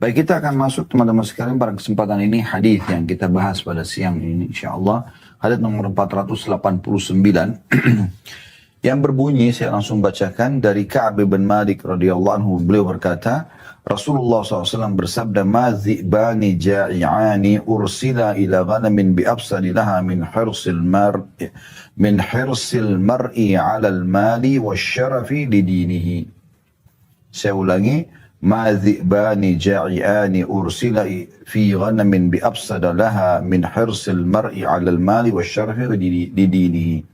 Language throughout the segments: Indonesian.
Baik, kita akan masuk teman-teman sekalian pada kesempatan ini hadis yang kita bahas pada siang ini insyaallah. Hadis nomor 489 yang berbunyi, saya langsung bacakan dari Ka'ab bin Malik radhiyallahu anhu. Beliau berkata, Rasulullah SAW bersabda, "Ma dhi'bani ja'i'ani ursila ila ghanamin bi'absali laha min hirsil mar'i 'ala al-mali wasyarafi lidinihi." Saya ulangi, "Ma dhi'bani ja'i'ani ursila fi ghanamin bi'absala laha min hirsil mar'i 'ala al-mali wasyarafi lidinihi."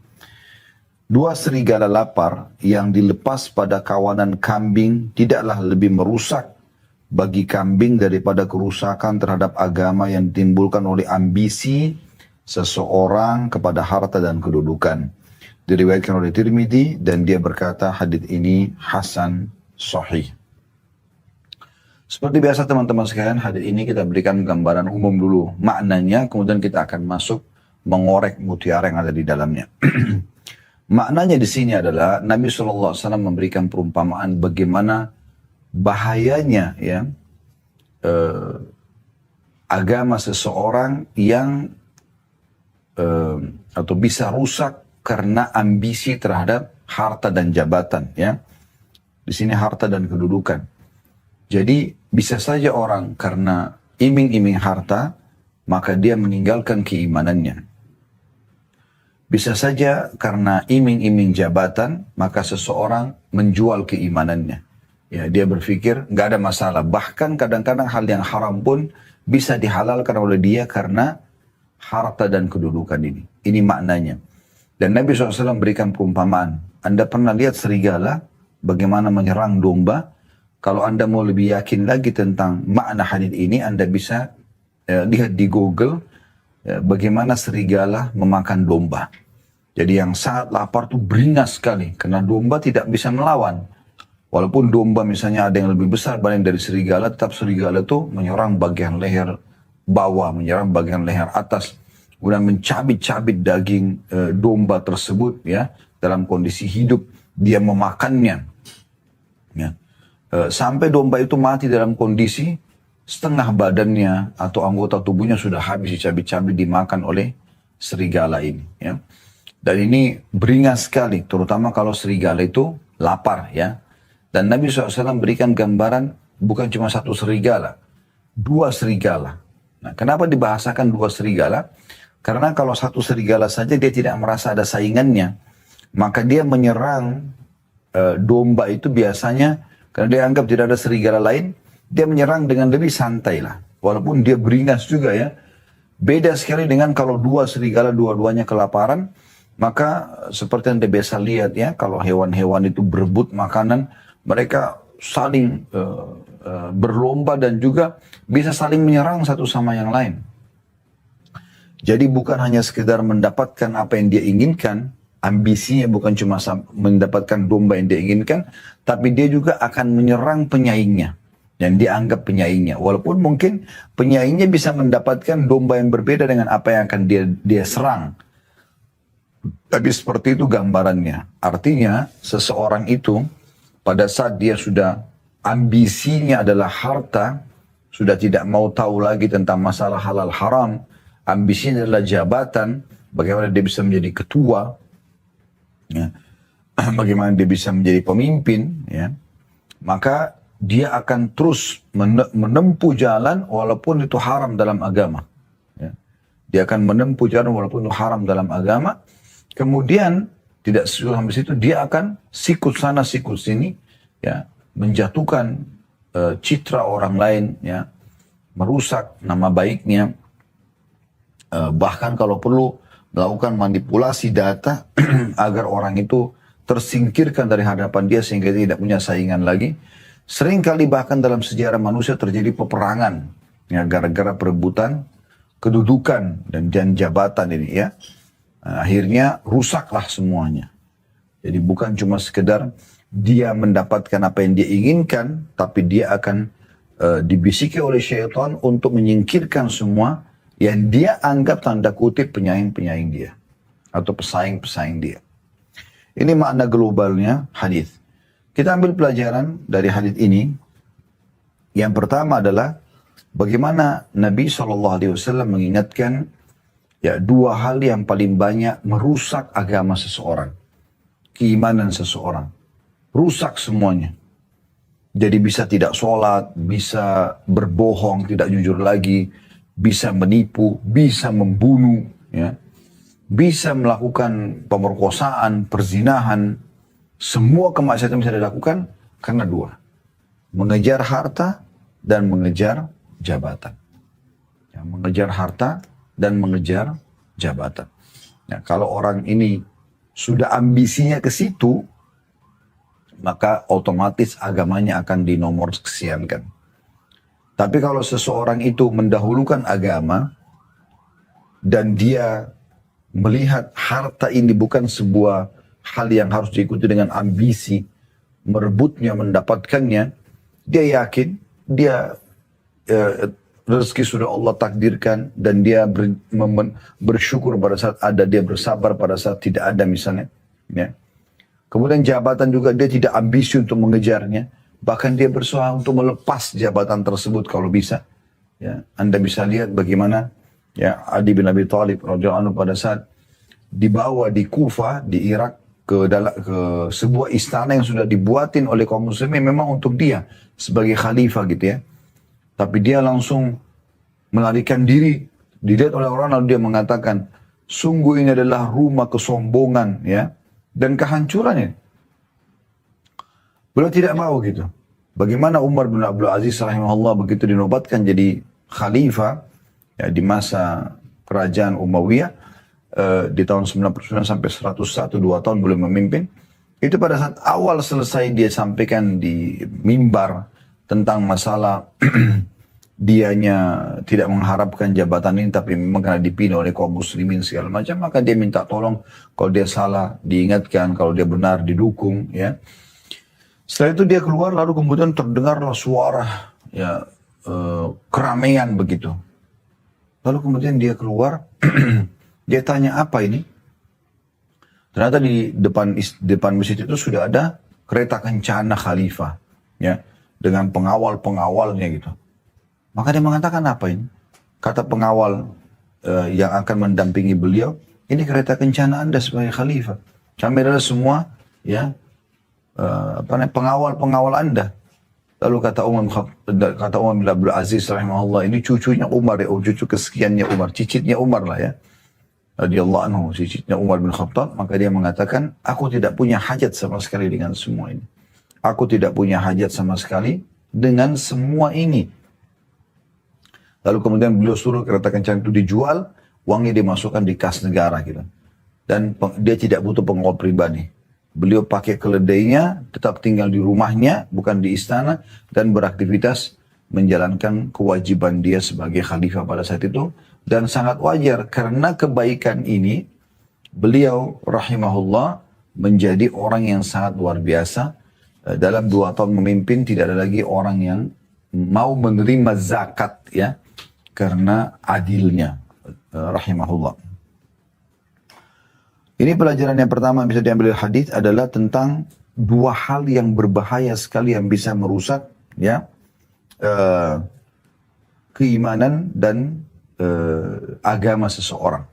Dua serigala lapar yang dilepas pada kawanan kambing tidaklah lebih merusak bagi kambing daripada kerusakan terhadap agama yang ditimbulkan oleh ambisi seseorang kepada harta dan kedudukan. Diriwayatkan oleh Tirmidzi dan dia berkata hadis ini hasan sahih. Seperti biasa teman-teman sekalian, hadis ini kita berikan gambaran umum dulu maknanya, kemudian kita akan masuk mengorek mutiara yang ada di dalamnya. Maknanya di sini adalah Nabi SAW memberikan perumpamaan bagaimana bahayanya ya agama seseorang yang atau bisa rusak karena ambisi terhadap harta dan jabatan ya. Di sini harta dan kedudukan. Jadi bisa saja orang karena iming-iming harta maka dia meninggalkan keimanannya. Bisa saja karena iming-iming jabatan, maka seseorang menjual keimanannya. Ya, dia berpikir nggak ada masalah. Bahkan kadang-kadang hal yang haram pun bisa dihalalkan oleh dia karena harta dan kedudukan ini. Ini maknanya. Dan Nabi SAW berikan perumpamaan. Anda pernah lihat serigala bagaimana menyerang domba? Kalau Anda mau lebih yakin lagi tentang makna hadis ini, Anda bisa lihat di Google bagaimana serigala memakan domba. Jadi yang sangat lapar tuh beringas sekali karena domba tidak bisa melawan. Walaupun domba misalnya ada yang lebih besar banding dari serigala, tetap serigala tuh menyerang bagian leher bawah, menyerang bagian leher atas, kemudian mencabik-cabik daging domba tersebut ya dalam kondisi hidup, dia memakannya. Ya. Sampai domba itu mati dalam kondisi setengah badannya atau anggota tubuhnya sudah habis dicabik-cabik dimakan oleh serigala ini ya. Dan ini beringas sekali, terutama kalau serigala itu lapar ya. Dan Nabi SAW berikan gambaran bukan cuma satu serigala, dua serigala. Nah, kenapa dibahasakan dua serigala? Karena kalau satu serigala saja dia tidak merasa ada saingannya, maka dia menyerang domba itu biasanya, karena dia anggap tidak ada serigala lain, dia menyerang dengan lebih santai lah. Walaupun dia beringas juga ya. Beda sekali dengan kalau dua serigala dua-duanya kelaparan, maka seperti yang Anda biasa lihat ya, kalau hewan-hewan itu berebut makanan, mereka saling berlomba dan juga bisa saling menyerang satu sama yang lain. Jadi bukan hanya sekedar mendapatkan apa yang dia inginkan, ambisinya bukan cuma mendapatkan domba yang dia inginkan, tapi dia juga akan menyerang penyaingnya. Yang dianggap penyaingnya. Walaupun mungkin penyaingnya bisa mendapatkan domba yang berbeda dengan apa yang akan dia serang. Tapi seperti itu gambarannya. Artinya seseorang itu pada saat dia sudah ambisinya adalah harta, sudah tidak mau tahu lagi tentang masalah halal haram, ambisinya adalah jabatan, bagaimana dia bisa menjadi ketua, ya, bagaimana dia bisa menjadi pemimpin, ya, maka dia akan terus menempuh jalan walaupun itu haram dalam agama. Ya. Dia akan menempuh jalan walaupun itu haram dalam agama. Kemudian tidak sampai situ, dia akan sikut sana sikut sini, ya, menjatuhkan citra orang lain, ya, merusak nama baiknya, bahkan kalau perlu melakukan manipulasi data agar orang itu tersingkirkan dari hadapan dia sehingga dia tidak punya saingan lagi. Seringkali bahkan dalam sejarah manusia terjadi peperangan ya, gara-gara perebutan kedudukan dan jabatan ini ya. Akhirnya rusaklah semuanya. Jadi bukan cuma sekedar dia mendapatkan apa yang dia inginkan, tapi dia akan dibisiki oleh syaitan untuk menyingkirkan semua yang dia anggap tanda kutip penyaing-penyaing dia atau pesaing-pesaing dia. Ini makna globalnya hadis. Kita ambil pelajaran dari hadis ini Yang pertama adalah bagaimana Nabi SAW mengingatkan ya dua hal yang paling banyak merusak agama seseorang, keimanan seseorang, rusak semuanya. Jadi bisa tidak sholat, bisa berbohong, tidak jujur lagi, bisa menipu, bisa membunuh, ya, bisa melakukan pemerkosaan, perzinahan, semua kemaksiatan bisa dilakukan karena dua. Mengejar harta dan mengejar jabatan. Ya, mengejar harta dan mengejar jabatan. Ya, kalau orang ini sudah ambisinya ke situ, maka otomatis agamanya akan dinomorsekiankan. Tapi kalau seseorang itu mendahulukan agama dan dia melihat harta ini bukan sebuah hal yang harus diikuti dengan ambisi, merebutnya, mendapatkannya, dia yakin, dia rezeki sudah Allah takdirkan dan dia bersyukur pada saat ada, dia bersabar pada saat tidak ada misalnya. Ya. Kemudian jabatan juga dia tidak ambisi untuk mengejarnya, bahkan dia berusaha untuk melepas jabatan tersebut kalau bisa. Ya. Anda bisa lihat bagaimana ya Ali bin Abi Thalib radhiyallahu anhu pada saat dibawa di Kufa di Irak ke sebuah istana yang sudah dibuatin oleh kaum muslimin memang untuk dia sebagai khalifah gitu ya. Tapi dia langsung melarikan diri. Dilihat oleh orang lalu dia mengatakan, sungguh ini adalah rumah kesombongan ya dan kehancurannya. Beliau tidak mau gitu. Bagaimana Umar bin Abdul Aziz rahimahullah begitu dinobatkan jadi khalifah ya, di masa kerajaan Umayyah di tahun 99 sampai 101, 2 tahun belum memimpin. Itu pada saat awal selesai dia sampaikan di mimbar tentang masalah dianya tidak mengharapkan jabatan ini tapi memang karena dipilih oleh kaum muslimin segala macam, maka dia minta tolong kalau dia salah diingatkan, kalau dia benar didukung ya. Setelah itu dia keluar lalu kemudian terdengarlah suara ya keramaian begitu. Lalu kemudian dia keluar dia tanya apa ini? Ternyata di depan masjid itu sudah ada kereta kencana khalifah, ya, dengan pengawal-pengawalnya gitu. Maka dia mengatakan apa ini? Kata pengawal yang akan mendampingi beliau, ini kereta kencana Anda sebagai khalifah. Kami adalah semua, ya, pengawal-pengawal Anda. Lalu kata Umar bin Abdul Aziz rahimahullah, ini cucunya Umar ya, cucu kesekiannya Umar, cicitnya Umar lah ya. Radhiyallahu anhu, cicitnya Umar bin Khattab, maka dia mengatakan, aku tidak punya hajat sama sekali dengan semua ini. Aku tidak punya hajat sama sekali dengan semua ini. Lalu kemudian beliau suruh kereta kencana itu dijual, uangnya dimasukkan di kas negara gitu. Dan dia tidak butuh pengawal pribadi. Beliau pakai keledainya, tetap tinggal di rumahnya, bukan di istana, dan beraktivitas menjalankan kewajiban dia sebagai khalifah pada saat itu. Dan sangat wajar karena kebaikan ini beliau rahimahullah menjadi orang yang sangat luar biasa. Dalam 2 tahun memimpin tidak ada lagi orang yang mau menerima zakat ya karena adilnya rahimahullah. Ini pelajaran yang pertama yang bisa diambil dari hadis adalah tentang 2 hal yang berbahaya sekali yang bisa merusak ya keimanan dan agama seseorang.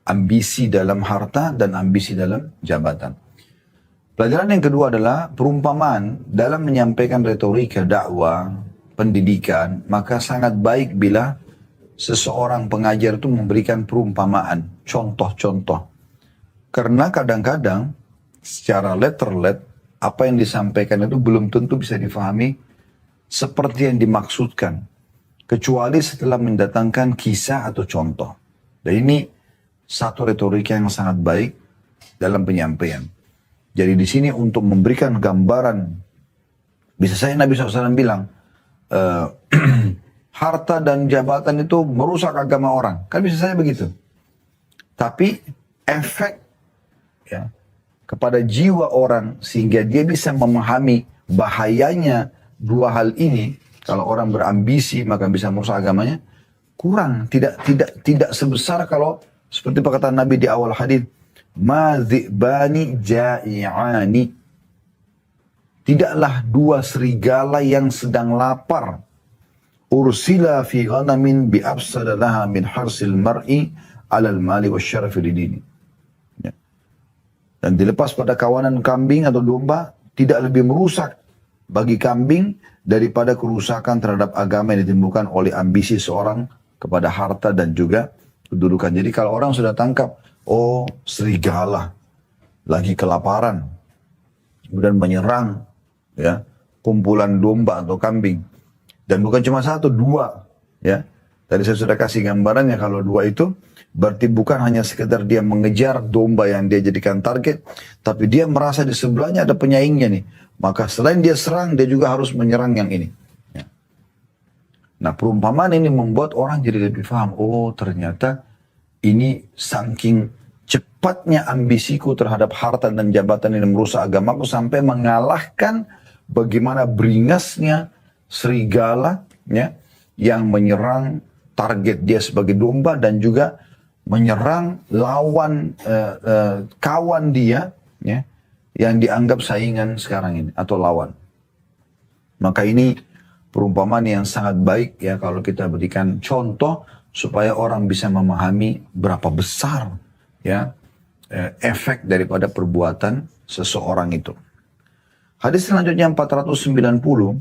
Ambisi dalam harta dan ambisi dalam jabatan. Pelajaran yang kedua adalah perumpamaan dalam menyampaikan retorika dakwah, pendidikan, maka sangat baik bila seseorang pengajar itu memberikan perumpamaan, contoh-contoh. Karena kadang-kadang secara letter-let apa yang disampaikan itu belum tentu bisa difahami seperti yang dimaksudkan. Kecuali setelah mendatangkan kisah atau contoh. Dan ini satu retorika yang sangat baik dalam penyampaian. Jadi di sini untuk memberikan gambaran, bisa saya Nabi SAW bilang, harta dan jabatan itu merusak agama orang. Kan bisa saya begitu. Tapi efek ya, kepada jiwa orang sehingga dia bisa memahami bahayanya 2 hal ini. Kalau orang berambisi maka bisa merusak agamanya, kurang, tidak sebesar kalau seperti perkataan Nabi di awal hadis, ma dzibani ja'i'ani. tidaklah dua serigala yang sedang lapar. Ursila fi ghanamin bi afsada laha min harsil mar'i alal mali wasyarafi lidini. Ya. Dan dilepas pada kawanan kambing atau domba, tidak lebih merusak bagi kambing daripada kerusakan terhadap agama yang ditimbulkan oleh ambisi seorang kepada harta dan juga kedudukan. Jadi kalau orang sudah tangkap, oh serigala lagi kelaparan, kemudian menyerang ya kumpulan domba atau kambing, dan bukan cuma satu, dua, ya. Tadi saya sudah kasih gambarannya, kalau dua itu berarti bukan hanya sekedar dia mengejar domba yang dia jadikan target, tapi dia merasa di sebelahnya ada penyaingnya nih. Maka selain dia serang, dia juga harus menyerang yang ini. Ya. Nah, perumpamaan ini membuat orang jadi lebih paham. Oh, ternyata ini saking cepatnya ambisiku terhadap harta dan jabatan ini merusak agamaku sampai mengalahkan bagaimana beringasnya serigala ya, yang menyerang target dia sebagai domba dan juga menyerang lawan kawan dia ya, yang dianggap saingan sekarang ini atau lawan. Maka ini perumpamaan yang sangat baik ya kalau kita berikan contoh supaya orang bisa memahami berapa besar ya efek daripada perbuatan seseorang itu. Hadis selanjutnya 490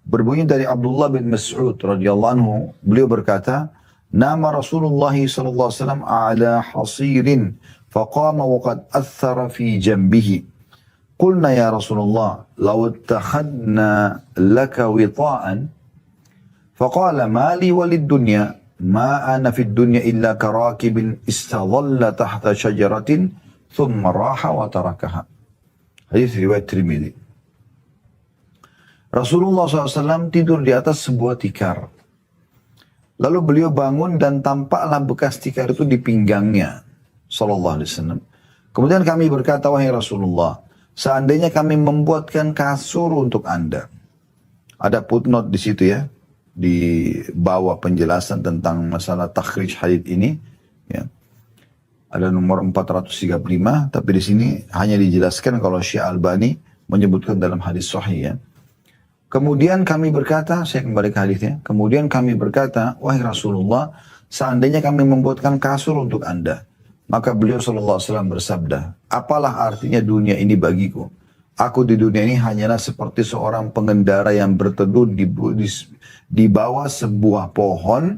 berbunyi dari Abdullah bin Mas'ud radhiyallahu anhu, beliau berkata, "Nama Rasulullah sallallahu alaihi wasallam ala hasirin faqama wa qad athara fi janbihi. Qulna ya Rasulullah, law ittakhadna laka wita'an." Faqala ma li walid dunya ma ana fid dunya illa karakibin istadhalla tahta syajaratin thumma raha wa tarakaha. Hadis riwayat Tirmidzi. Rasulullah SAW tidur di atas sebuah tikar. Lalu beliau bangun dan tampaklah bekas tikar itu di pinggangnya. Sallallahu alaihi wasallam. Kemudian kami berkata, wahai Rasulullah, seandainya kami membuatkan kasur untuk Anda. Ada footnote di situ ya, di bawah penjelasan tentang masalah takhrij hadits ini. Ya. Ada nomor 435, tapi di sini hanya dijelaskan kalau Syekh Albani menyebutkan dalam hadis sahih ya. Kemudian kami berkata, saya kembali ke hadisnya. Kemudian kami berkata, wahai Rasulullah, seandainya kami membuatkan kasur untuk Anda. Maka beliau SAW bersabda, apalah artinya dunia ini bagiku? Aku di dunia ini hanyalah seperti seorang pengendara yang berteduh di bawah sebuah pohon,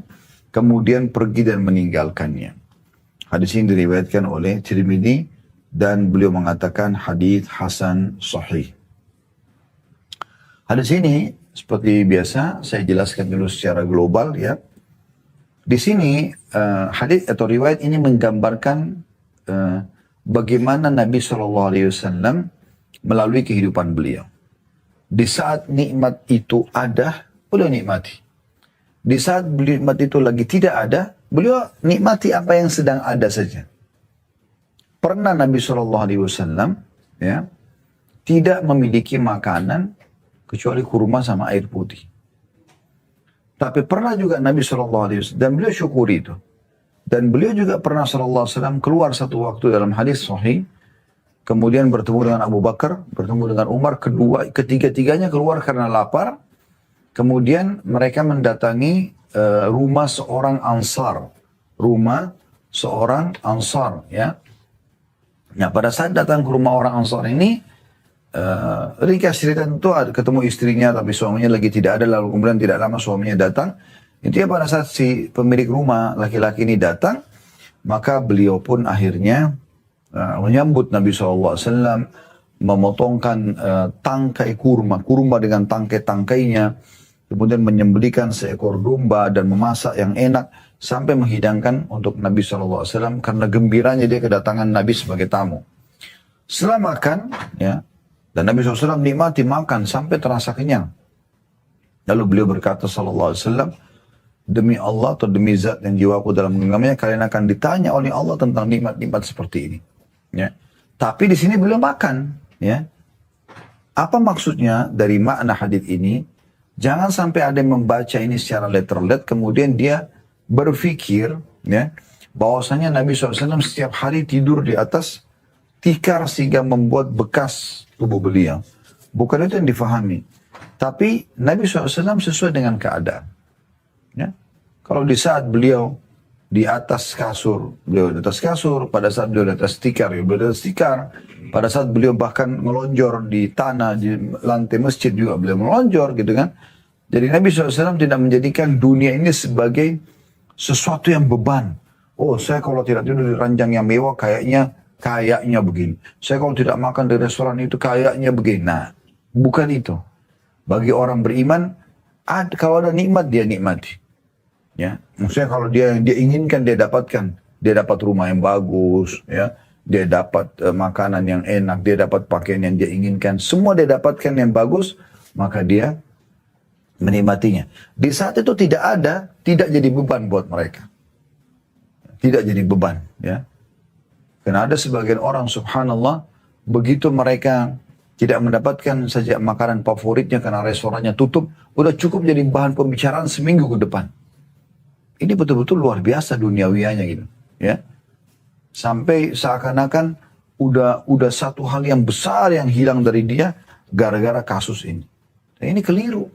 kemudian pergi dan meninggalkannya. Hadis ini diriwayatkan oleh Tirmidzi dan beliau mengatakan hadis hasan sahih. Hadis ini seperti biasa saya jelaskan dulu secara global ya. Di sini hadis atau riwayat ini menggambarkan bagaimana Nabi SAW melalui kehidupan beliau. Di saat nikmat itu ada, beliau nikmati. Di saat nikmat itu lagi tidak ada, beliau nikmati apa yang sedang ada saja. Pernah Nabi SAW ya tidak memiliki makanan kecuali kurma sama air putih. Tapi pernah juga Nabi SAW, dan beliau syukuri itu. Dan beliau juga pernah SAW keluar satu waktu dalam hadis sahih, kemudian bertemu dengan Abu Bakar, bertemu dengan Umar, ketiga-tiganya keluar karena lapar. Kemudian mereka mendatangi rumah seorang Ansar. Rumah seorang Ansar, ya. Nah, pada saat datang ke rumah orang Ansar ini, ringkas cerita itu ketemu istrinya tapi suaminya lagi tidak ada, lalu kemudian tidak lama suaminya datang. Intinya pada saat si pemilik rumah laki-laki ini datang, maka beliau pun akhirnya menyambut Nabi SAW, memotongkan tangkai kurma dengan tangkai-tangkainya, kemudian menyembelihkan seekor domba dan memasak yang enak sampai menghidangkan untuk Nabi SAW karena gembiranya dia kedatangan Nabi sebagai tamu. Setelah makan, ya, dan Nabi SAW nikmati makan sampai terasa kenyang. Lalu beliau berkata SAW, demi Allah atau demi zat yang jiwaku dalam genggamnya, kalian akan ditanya oleh Allah tentang nikmat-nikmat seperti ini. Ya. Tapi di sini beliau makan. Ya. Apa maksudnya dari makna hadis ini? Jangan sampai ada yang membaca ini secara letter-let, kemudian dia berpikir ya, bahwasanya Nabi SAW setiap hari tidur di atas tikar sehingga membuat bekas tubuh beliau. Bukan itu yang difahami. Tapi Nabi SAW sesuai dengan keadaan. Ya. Kalau di saat beliau di atas kasur, beliau di atas kasur, pada saat beliau di atas tikar, beliau di atas tikar, pada saat beliau bahkan melonjor di tanah, di lantai masjid juga beliau melonjor gitu kan. Jadi Nabi SAW tidak menjadikan dunia ini sebagai sesuatu yang beban. Oh, saya kalau tidak tidur di ranjang yang mewah kayaknya begini. Saya kalau tidak makan di restoran itu kayaknya begini. Nah, bukan itu. Bagi orang beriman, kalau ada nikmat dia nikmati. Ya, maksudnya kalau dia inginkan dia dapatkan. Dia dapat rumah yang bagus, ya. Dia dapat makanan yang enak, dia dapat pakaian yang dia inginkan. Semua dia dapatkan yang bagus, maka dia menikmatinya. Di saat itu tidak jadi beban buat mereka. Tidak jadi beban, ya. Karena ada sebagian orang, subhanallah, begitu mereka tidak mendapatkan saja makanan favoritnya karena restorannya tutup, udah cukup jadi bahan pembicaraan seminggu ke depan. Ini betul-betul luar biasa duniawianya gitu, ya. Sampai seakan-akan udah satu hal yang besar yang hilang dari dia gara-gara kasus ini. Dan ini keliru.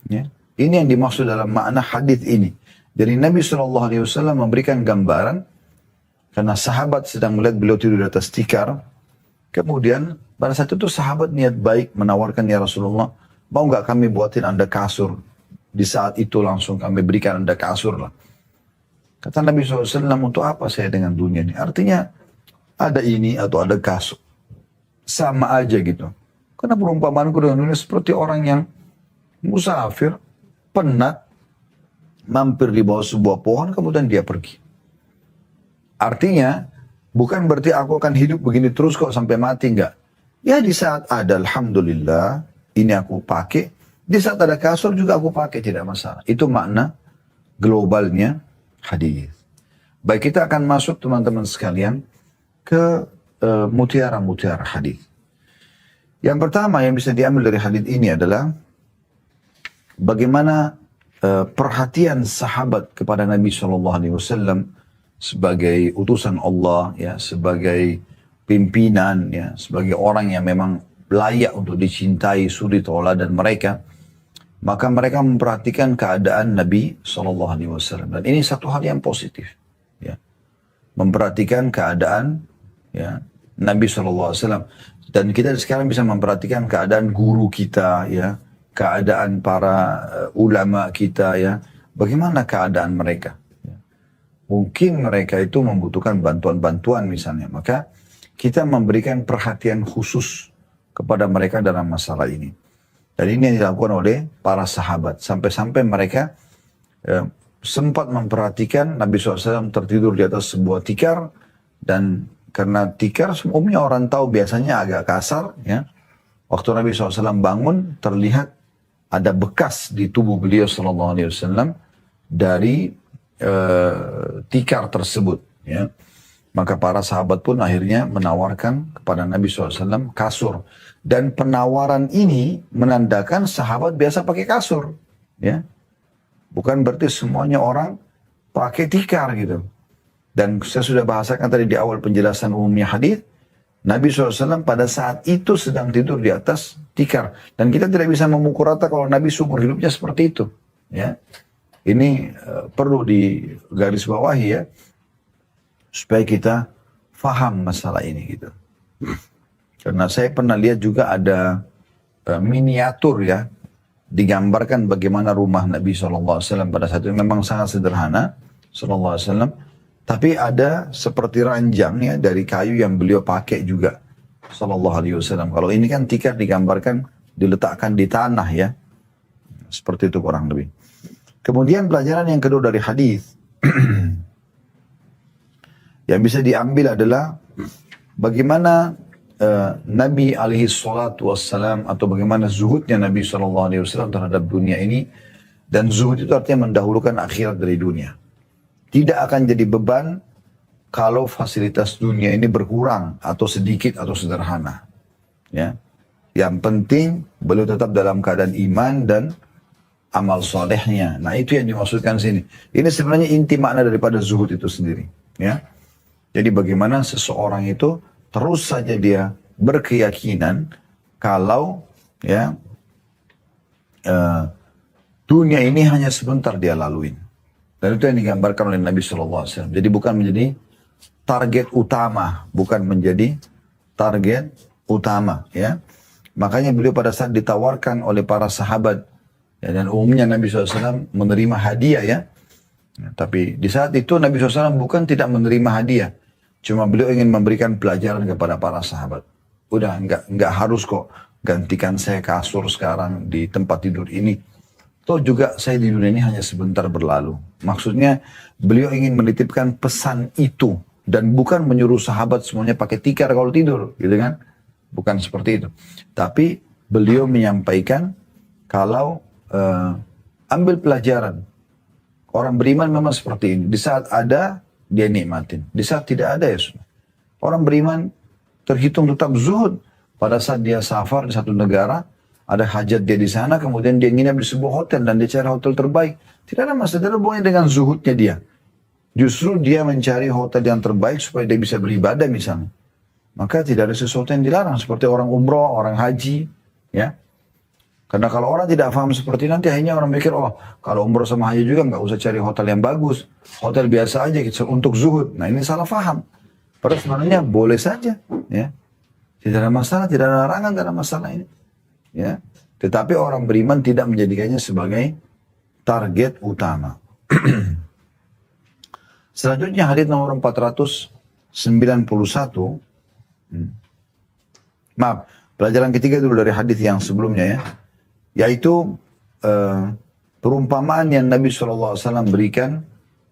Ya. Ini yang dimaksud dalam makna hadis ini. Jadi Nabi SAW memberikan gambaran karena sahabat sedang melihat beliau tidur di atas tikar. Kemudian pada saat itu sahabat niat baik menawarkan, ya Rasulullah, mau nggak kami buatin Anda kasur? Di saat itu langsung kami berikan Anda kasur lah. Kata Nabi SAW, untuk apa saya dengan dunia ini? Artinya ada ini atau ada kasur. Sama aja gitu. Karena perumpamaanku dengan dunia seperti orang yang musafir, penat, mampir di bawah sebuah pohon, kemudian dia pergi. Artinya, bukan berarti aku akan hidup begini terus kok sampai mati, enggak. Ya di saat ada, alhamdulillah, ini aku pakai. Di saat ada kasur juga aku pakai, tidak masalah. Itu makna globalnya hadis. Baik, kita akan masuk teman-teman sekalian ke mutiara-mutiara hadis. Yang pertama yang bisa diambil dari hadis ini adalah bagaimana perhatian sahabat kepada Nabi SAW sebagai utusan Allah, ya, sebagai pimpinan, ya, sebagai orang yang memang layak untuk dicintai, suri tauladan mereka. Maka mereka memperhatikan keadaan Nabi SAW. Dan ini satu hal yang positif. Ya. Memperhatikan keadaan, ya, Nabi SAW. Dan kita sekarang bisa memperhatikan keadaan guru kita, ya, keadaan para ulama kita, ya, bagaimana keadaan mereka. Ya. Mungkin mereka itu membutuhkan bantuan-bantuan misalnya, maka kita memberikan perhatian khusus kepada mereka dalam masalah ini. Dan ini yang dilakukan oleh para sahabat. Sampai-sampai mereka sempat memperhatikan Nabi SAW tertidur di atas sebuah tikar. Dan karena tikar umumnya orang tahu biasanya agak kasar. Ya. Waktu Nabi SAW bangun terlihat ada bekas di tubuh beliau SAW dari tikar tersebut. Ya. Maka para sahabat pun akhirnya menawarkan kepada Nabi SAW kasur. Dan penawaran ini menandakan sahabat biasa pakai kasur. Ya. Bukan berarti semuanya orang pakai tikar gitu. Dan saya sudah bahasakan tadi di awal penjelasan umumnya hadis, Nabi SAW pada saat itu sedang tidur di atas tikar. Dan kita tidak bisa memukul rata kalau Nabi seumur hidupnya seperti itu. Ya. Ini perlu digarisbawahi, ya, supaya kita faham masalah ini gitu. Karena saya pernah lihat juga ada miniatur, ya, digambarkan bagaimana rumah Nabi SAW pada saat itu memang sangat sederhana SAW, tapi ada seperti ranjang, ya, dari kayu yang beliau pakai juga SAW. Kalau ini kan tikar digambarkan diletakkan di tanah, ya, seperti itu kurang lebih. Kemudian pelajaran yang kedua dari hadis yang bisa diambil adalah bagaimana Nabi alaihi salatu wassalam, atau bagaimana zuhudnya Nabi SAW terhadap dunia ini. Dan zuhud itu artinya mendahulukan akhirat dari dunia. Tidak akan jadi beban kalau fasilitas dunia ini berkurang atau sedikit atau sederhana. Ya. Yang penting beliau tetap dalam keadaan iman dan amal solehnya. Nah, itu yang dimaksudkan sini. Ini sebenarnya inti makna daripada zuhud itu sendiri. Ya. Jadi bagaimana seseorang itu terus saja dia berkeyakinan kalau ya, dunia ini hanya sebentar dia laluin. Dan itu yang digambarkan oleh Nabi SAW. Jadi bukan menjadi target utama, bukan menjadi target utama, ya. Makanya beliau pada saat ditawarkan oleh para sahabat, ya, dan umumnya Nabi SAW menerima hadiah, ya. Ya, tapi di saat itu Nabi SAW bukan tidak menerima hadiah, cuma beliau ingin memberikan pelajaran kepada para sahabat. Udah nggak harus kok gantikan saya kasur sekarang di tempat tidur ini. Toh juga saya di dunia ini hanya sebentar berlalu. Maksudnya beliau ingin menitipkan pesan itu dan bukan menyuruh sahabat semuanya pakai tikar kalau tidur, gitu kan? Bukan seperti itu. Tapi beliau menyampaikan kalau ambil pelajaran. Orang beriman memang seperti ini. Di saat ada, dia nikmatin. Di saat tidak ada, ya sudah. Orang beriman terhitung tetap zuhud. Pada saat dia safar di satu negara, ada hajat dia di sana, kemudian dia nginap di sebuah hotel dan dia cari hotel terbaik. Tidak ada masalah, tidak ada hubungannya dengan zuhudnya dia. Justru dia mencari hotel yang terbaik supaya dia bisa beribadah misalnya. Maka tidak ada sesuatu yang dilarang. Seperti orang umroh, orang haji, ya. Karena kalau orang tidak paham seperti nanti akhirnya orang mikir, oh kalau umroh sama haji juga nggak usah cari hotel yang bagus. Hotel biasa aja gitu, untuk zuhud. Nah ini salah paham. Padahal sebenarnya boleh saja. Ya. Tidak ada masalah, tidak ada larangan, tidak ada masalah ini. Ya. Tetapi orang beriman tidak menjadikannya sebagai target utama. Selanjutnya hadis nomor 491. Maaf, pelajaran ketiga dulu dari hadis yang sebelumnya, ya. Yaitu perumpamaan yang Nabi SAW berikan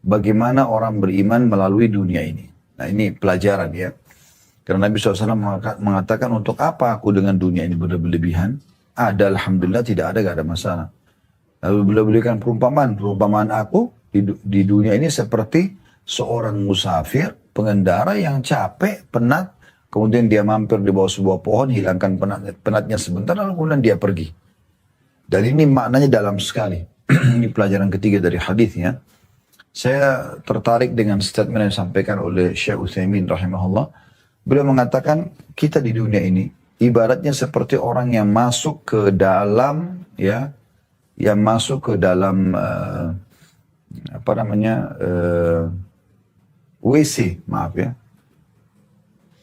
bagaimana orang beriman melalui dunia ini. Nah ini pelajaran, ya. Karena Nabi SAW mengatakan untuk apa aku dengan dunia ini berlebihan? Ada, alhamdulillah, tidak ada, gak ada masalah. Lalu beliau berikan perumpamaan aku di dunia ini seperti seorang musafir, pengendara yang capek, penat, kemudian dia mampir di bawah sebuah pohon, hilangkan penatnya sebentar, lalu kemudian dia pergi. Dan ini maknanya dalam sekali. Ini pelajaran ketiga dari hadisnya. Saya tertarik dengan statement yang disampaikan oleh Syekh Utsaimin rahimahullah. Beliau mengatakan kita di dunia ini ibaratnya seperti orang yang masuk ke dalam, ya, yang masuk ke dalam WC, maaf ya.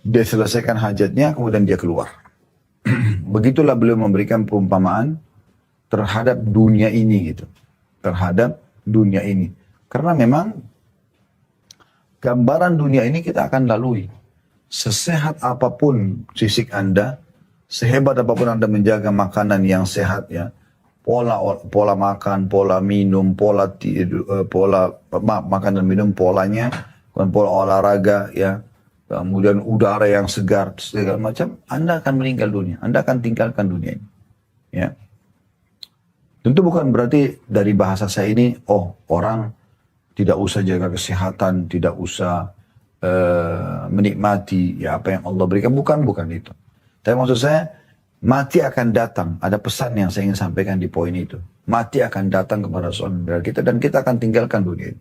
Dia selesaikan hajatnya, kemudian dia keluar. Begitulah beliau memberikan perumpamaan terhadap dunia ini, gitu. Terhadap dunia ini. Karena memang gambaran dunia ini kita akan lalui. Sesehat apapun fisik Anda, sehebat apapun Anda menjaga makanan yang sehat, ya. Pola makan, pola minum, pola makan dan minum, polanya, pola olahraga, ya. Kemudian udara yang segar, segala macam, Anda akan meninggal dunia. Anda akan tinggalkan dunia ini. Ya. Tentu bukan berarti dari bahasa saya ini, oh orang tidak usah jaga kesehatan, tidak usah menikmati ya apa yang Allah berikan. Bukan itu. Tapi maksud saya, mati akan datang. Ada pesan yang saya ingin sampaikan di poin itu. Mati akan datang kepada saudara kita dan kita akan tinggalkan dunia ini.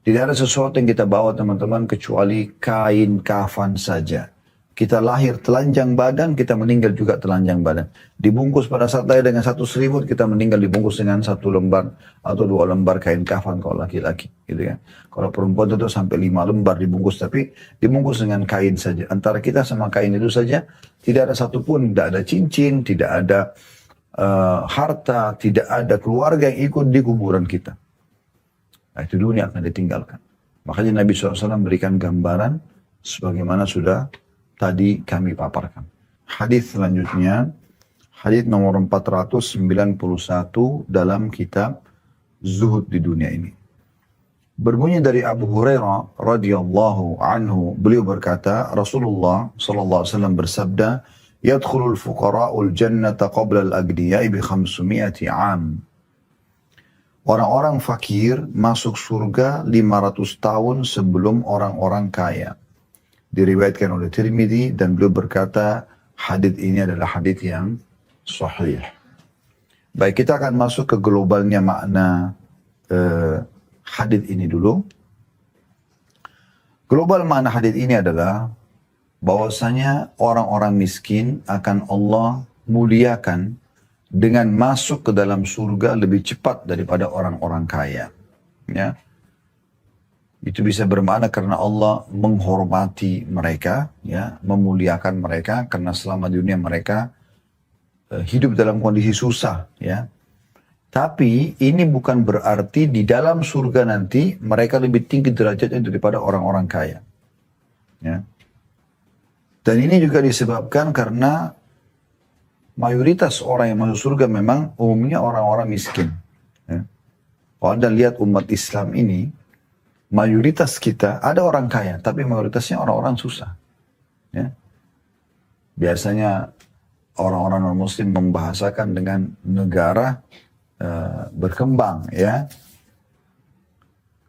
Tidak ada sesuatu yang kita bawa teman-teman kecuali kain kafan saja. Kita lahir telanjang badan, kita meninggal juga telanjang badan. Dibungkus pada saat lahir dengan satu selimut, kita meninggal dibungkus dengan satu lembar atau 2 lembar kain kafan kalau laki-laki, gitu kan. Kalau perempuan itu sampai 5 lembar dibungkus, tapi dibungkus dengan kain saja. Antara kita sama kain itu saja, tidak ada satupun, tidak ada cincin, tidak ada harta, tidak ada keluarga yang ikut di kuburan kita. Nah, itu dunia akan ditinggalkan. Makanya Nabi SAW memberikan gambaran sebagaimana sudah tadi kami paparkan. Hadis selanjutnya, hadis nomor 491 dalam kitab Zuhud di dunia ini. Berbunyi dari Abu Hurairah radhiyallahu anhu, beliau berkata, Rasulullah sallallahu alaihi wasallam bersabda, "Yadkhulul fuqara'ul jannata qabla al-agniya'i bi 500 'am." Orang-orang fakir masuk surga 500 tahun sebelum orang-orang kaya. Diriwayatkan oleh Tirmidzi dan beliau berkata hadits ini adalah hadits yang sahih. Baik, kita akan masuk ke globalnya makna hadits ini dulu. Global makna hadits ini adalah bahwasanya orang-orang miskin akan Allah muliakan dengan masuk ke dalam surga lebih cepat daripada orang-orang kaya. Ya. Itu bisa bermakna karena Allah menghormati mereka, ya, memuliakan mereka karena selama di dunia mereka hidup dalam kondisi susah, ya. Tapi ini bukan berarti di dalam surga nanti mereka lebih tinggi derajatnya daripada orang-orang kaya. Ya. Dan ini juga disebabkan karena mayoritas orang yang masuk surga memang umumnya orang-orang miskin. Ya. Kalau Anda lihat umat Islam ini, mayoritas kita ada orang kaya, tapi mayoritasnya orang-orang susah. Ya. Biasanya orang-orang non-muslim membahasakan dengan negara berkembang, ya.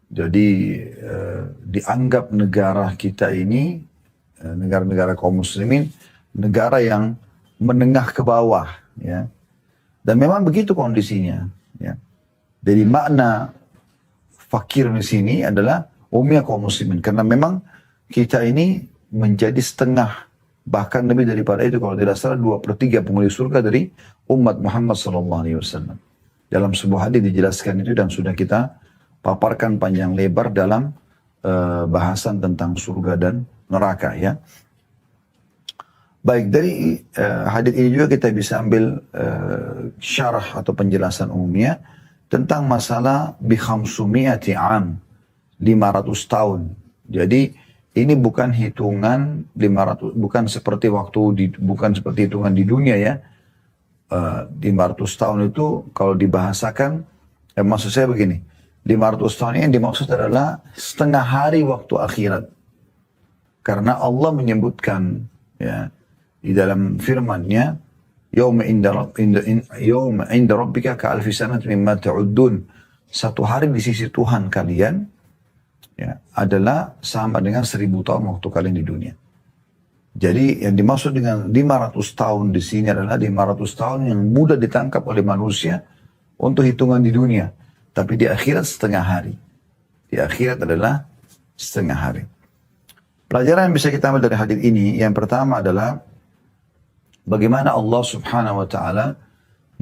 Jadi dianggap negara kita ini, negara-negara kaum muslimin, negara yang menengah ke bawah, ya. Dan memang begitu kondisinya, ya. Jadi makna fakir di sini adalah umumnya kaum muslimin, karena memang kita ini menjadi setengah, bahkan lebih daripada itu kalau tidak salah 2/3 penghuni surga dari umat Muhammad SAW. Dalam sebuah hadis dijelaskan itu dan sudah kita paparkan panjang lebar dalam bahasan tentang surga dan neraka, ya. Baik, dari hadis ini juga kita bisa ambil syarah atau penjelasan umumnya tentang masalah bi khamsumi'ati am, 500 tahun. Jadi ini bukan hitungan 500, bukan seperti bukan seperti hitungan di dunia, ya. 500 tahun itu kalau dibahasakan, maksud saya begini, 500 tahun ini yang dimaksud adalah setengah hari waktu akhirat. Karena Allah menyebutkan, ya, di dalam firman-Nya, Yawma inda rabbika ka'alfi sanati mimma ta'uddun. Satu hari di sisi Tuhan kalian, ya, adalah sama dengan 1000 tahun waktu kalian di dunia. Jadi yang dimaksud dengan 500 tahun di sini adalah 500 tahun yang mudah ditangkap oleh manusia untuk hitungan di dunia. Tapi di akhirat setengah hari. Di akhirat adalah setengah hari. Pelajaran yang bisa kita ambil dari hadis ini, yang pertama adalah bagaimana Allah Subhanahu wa taala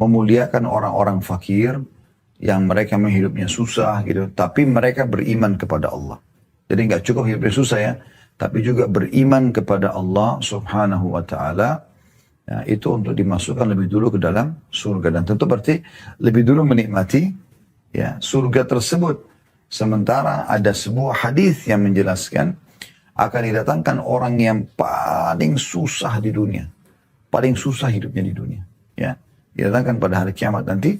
memuliakan orang-orang fakir yang mereka hidupnya susah gitu, tapi mereka beriman kepada Allah. Jadi nggak cukup hidupnya susah, ya, tapi juga beriman kepada Allah Subhanahu wa taala. Ya, itu untuk dimasukkan lebih dulu ke dalam surga, dan tentu berarti lebih dulu menikmati, ya, surga tersebut. Sementara ada sebuah hadis yang menjelaskan akan didatangkan orang yang paling susah di dunia. Paling susah hidupnya di dunia, ya, didatangkan pada hari kiamat nanti.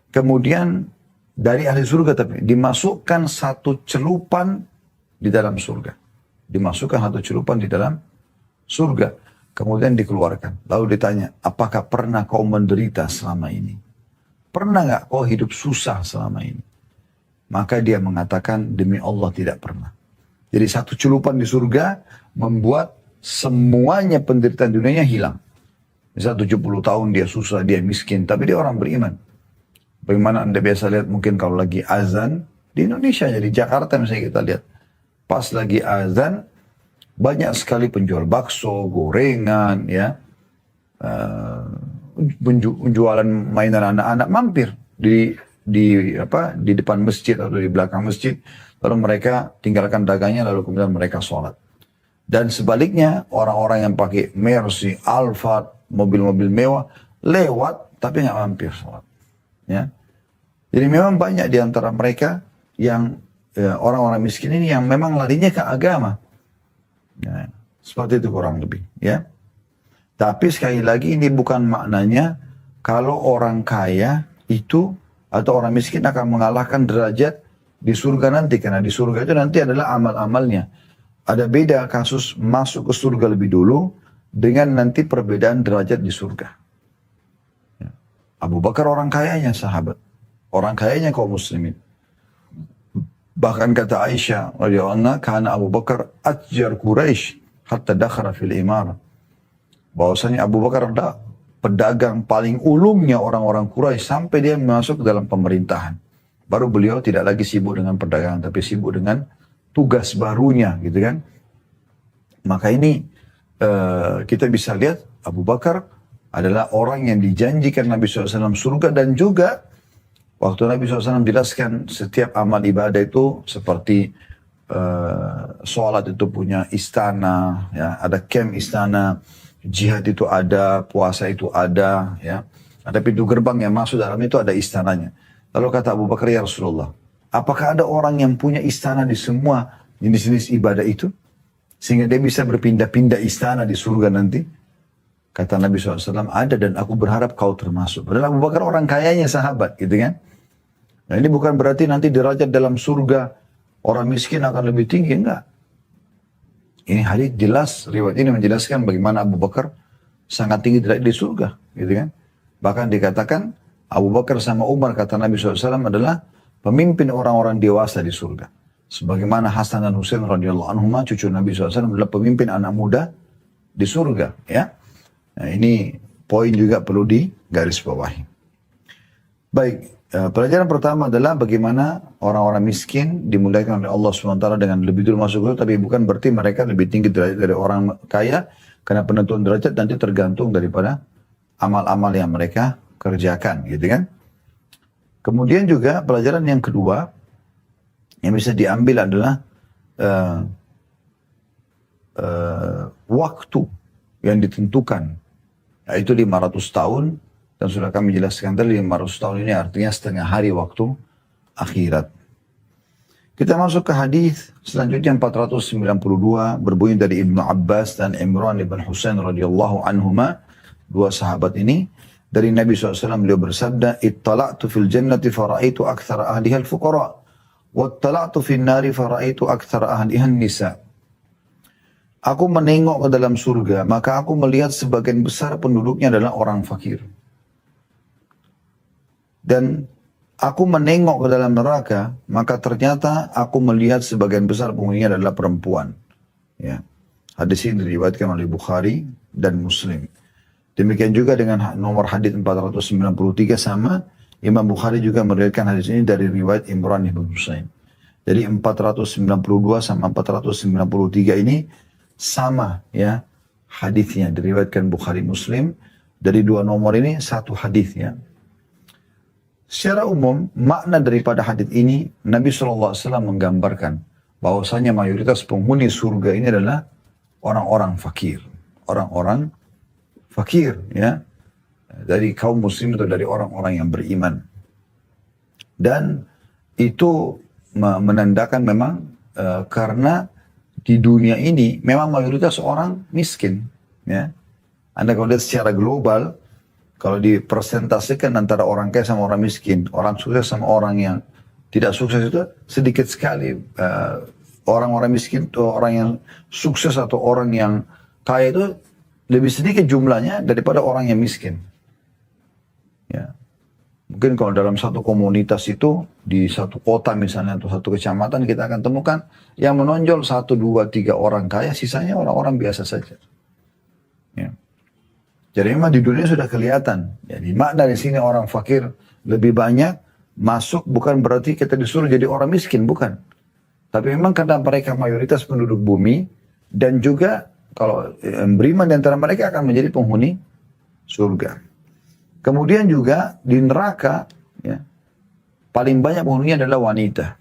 Kemudian dari ahli surga tapi dimasukkan satu celupan di dalam surga, dimasukkan satu celupan di dalam surga, kemudian dikeluarkan. Lalu ditanya, apakah pernah kau menderita selama ini? Pernah nggak kau hidup susah selama ini? Maka dia mengatakan, demi Allah tidak pernah. Jadi satu celupan di surga membuat semuanya penderitaan dunianya hilang. Misal 70 tahun dia susah, dia miskin, tapi dia orang beriman. Bagaimana Anda biasa lihat mungkin kalau lagi azan, di Indonesia, di Jakarta misalnya kita lihat, pas lagi azan, banyak sekali penjual bakso, gorengan, ya, penjualan mainan anak-anak mampir di depan masjid atau di belakang masjid, lalu mereka tinggalkan dagangnya, lalu kemudian mereka sholat. Dan sebaliknya, orang-orang yang pakai Mercy, Alphard, mobil-mobil mewah, lewat, tapi nggak mampir sholat. Ya. Jadi memang banyak di antara mereka yang orang-orang miskin ini yang memang larinya ke agama. Ya, seperti itu kurang lebih. Ya. Tapi sekali lagi ini bukan maknanya kalau orang kaya itu atau orang miskin akan mengalahkan derajat di surga nanti. Karena di surga itu nanti adalah amal-amalnya. Ada beda kasus masuk ke surga lebih dulu dengan nanti perbedaan derajat di surga. Ya. Abu Bakar orang kayanya sahabat. Orang kayanya kaum muslimin. Bahkan kata Aisyah radhiyallahu anha, karena Abu Bakar atjar Quraisy hatta dakhala fil imara. Bahwasanya Abu Bakar adalah pedagang paling ulungnya orang-orang Quraisy sampai dia masuk ke dalam pemerintahan. Baru beliau tidak lagi sibuk dengan perdagangan, tapi sibuk dengan tugas barunya, gitu kan. Maka ini kita bisa lihat Abu Bakar adalah orang yang dijanjikan Nabi SAW surga, dan juga waktu Nabi SAW jelaskan setiap amal ibadah itu seperti sholat itu punya istana, ya, ada camp istana, jihad itu ada, puasa itu ada, ya, ada pintu gerbang yang masuk dalam itu ada istananya. Lalu kata Abu Bakar, ya Rasulullah, apakah ada orang yang punya istana di semua jenis-jenis ibadah itu, sehingga dia bisa berpindah-pindah istana di surga nanti? Kata Nabi SAW, ada, dan aku berharap kau termasuk. Padahal Abu Bakar orang kayanya sahabat, gitu kan. Nah, ini bukan berarti nanti derajat dalam surga orang miskin akan lebih tinggi, enggak. Ini hadis jelas, riwayat ini menjelaskan bagaimana Abu Bakar sangat tinggi derajat di surga, gitu kan. Bahkan dikatakan Abu Bakar sama Umar, kata Nabi SAW, adalah pemimpin orang-orang dewasa di surga. Sebagaimana Hasan dan Husain radhiyallahu anhuma, cucu Nabi SAW, adalah pemimpin anak muda di surga, ya. Nah, ini poin juga perlu digarisbawahi. Baik, pelajaran pertama adalah bagaimana orang-orang miskin dimuliakan oleh Allah SWT dengan lebih dulu masuk surga, tapi bukan berarti mereka lebih tinggi dari orang kaya, karena penentuan derajat nanti tergantung daripada amal-amal yang mereka kerjakan, gitu kan. Kemudian juga pelajaran yang kedua yang bisa diambil adalah waktu yang ditentukan, yaitu 500 tahun, dan sudah kami jelaskan tadi 500 tahun ini artinya setengah hari waktu akhirat. Kita masuk ke hadis selanjutnya 492, berbunyi dari Ibnu Abbas dan Imran ibn Husain radhiyallahu anhuma, dua sahabat ini. Dari Nabi SAW beliau bersabda, "Ittala'tu fil jannati fara'aitu aktsara ahliha al-fuqara, wattala'tu fil nari fara'aitu aktsara ahliha an-nisa." Aku menengok ke dalam surga, maka aku melihat sebagian besar penduduknya adalah orang fakir. Dan aku menengok ke dalam neraka, maka ternyata aku melihat sebagian besar penghuninya adalah perempuan. Ya. Hadis ini diriwayatkan oleh Bukhari dan Muslim. Demikian juga dengan nomor hadis 493 sama, Imam Bukhari juga meriwayatkan hadis ini dari riwayat Imran ibn Husain. Jadi 492 sama 493 ini sama, ya, hadisnya diriwayatkan Bukhari Muslim. Dari dua nomor ini satu hadis, ya. Secara umum makna daripada hadis ini, Nabi SAW menggambarkan bahwasanya mayoritas penghuni surga ini adalah orang-orang fakir, orang-orang fakir, ya, dari kaum muslim atau dari orang-orang yang beriman. Dan itu menandakan memang karena di dunia ini memang mayoritas orang miskin, ya. Anda kalau lihat secara global, kalau dipresentasikan antara orang kaya sama orang miskin, orang sukses sama orang yang tidak sukses, itu sedikit sekali. Orang-orang miskin atau orang yang sukses atau orang yang kaya itu lebih sedikit jumlahnya daripada orang yang miskin. Ya. Mungkin kalau dalam satu komunitas itu, di satu kota misalnya, atau satu kecamatan, kita akan temukan yang menonjol 1, 2, 3 orang kaya, sisanya orang-orang biasa saja. Ya. Jadi memang di dunia sudah kelihatan. Jadi makna di sini orang fakir lebih banyak masuk, bukan berarti kita disuruh jadi orang miskin, bukan. Tapi memang karena mereka mayoritas penduduk bumi, dan juga kalau beriman di antara mereka akan menjadi penghuni surga. Kemudian juga di neraka, ya, paling banyak penghuninya adalah wanita.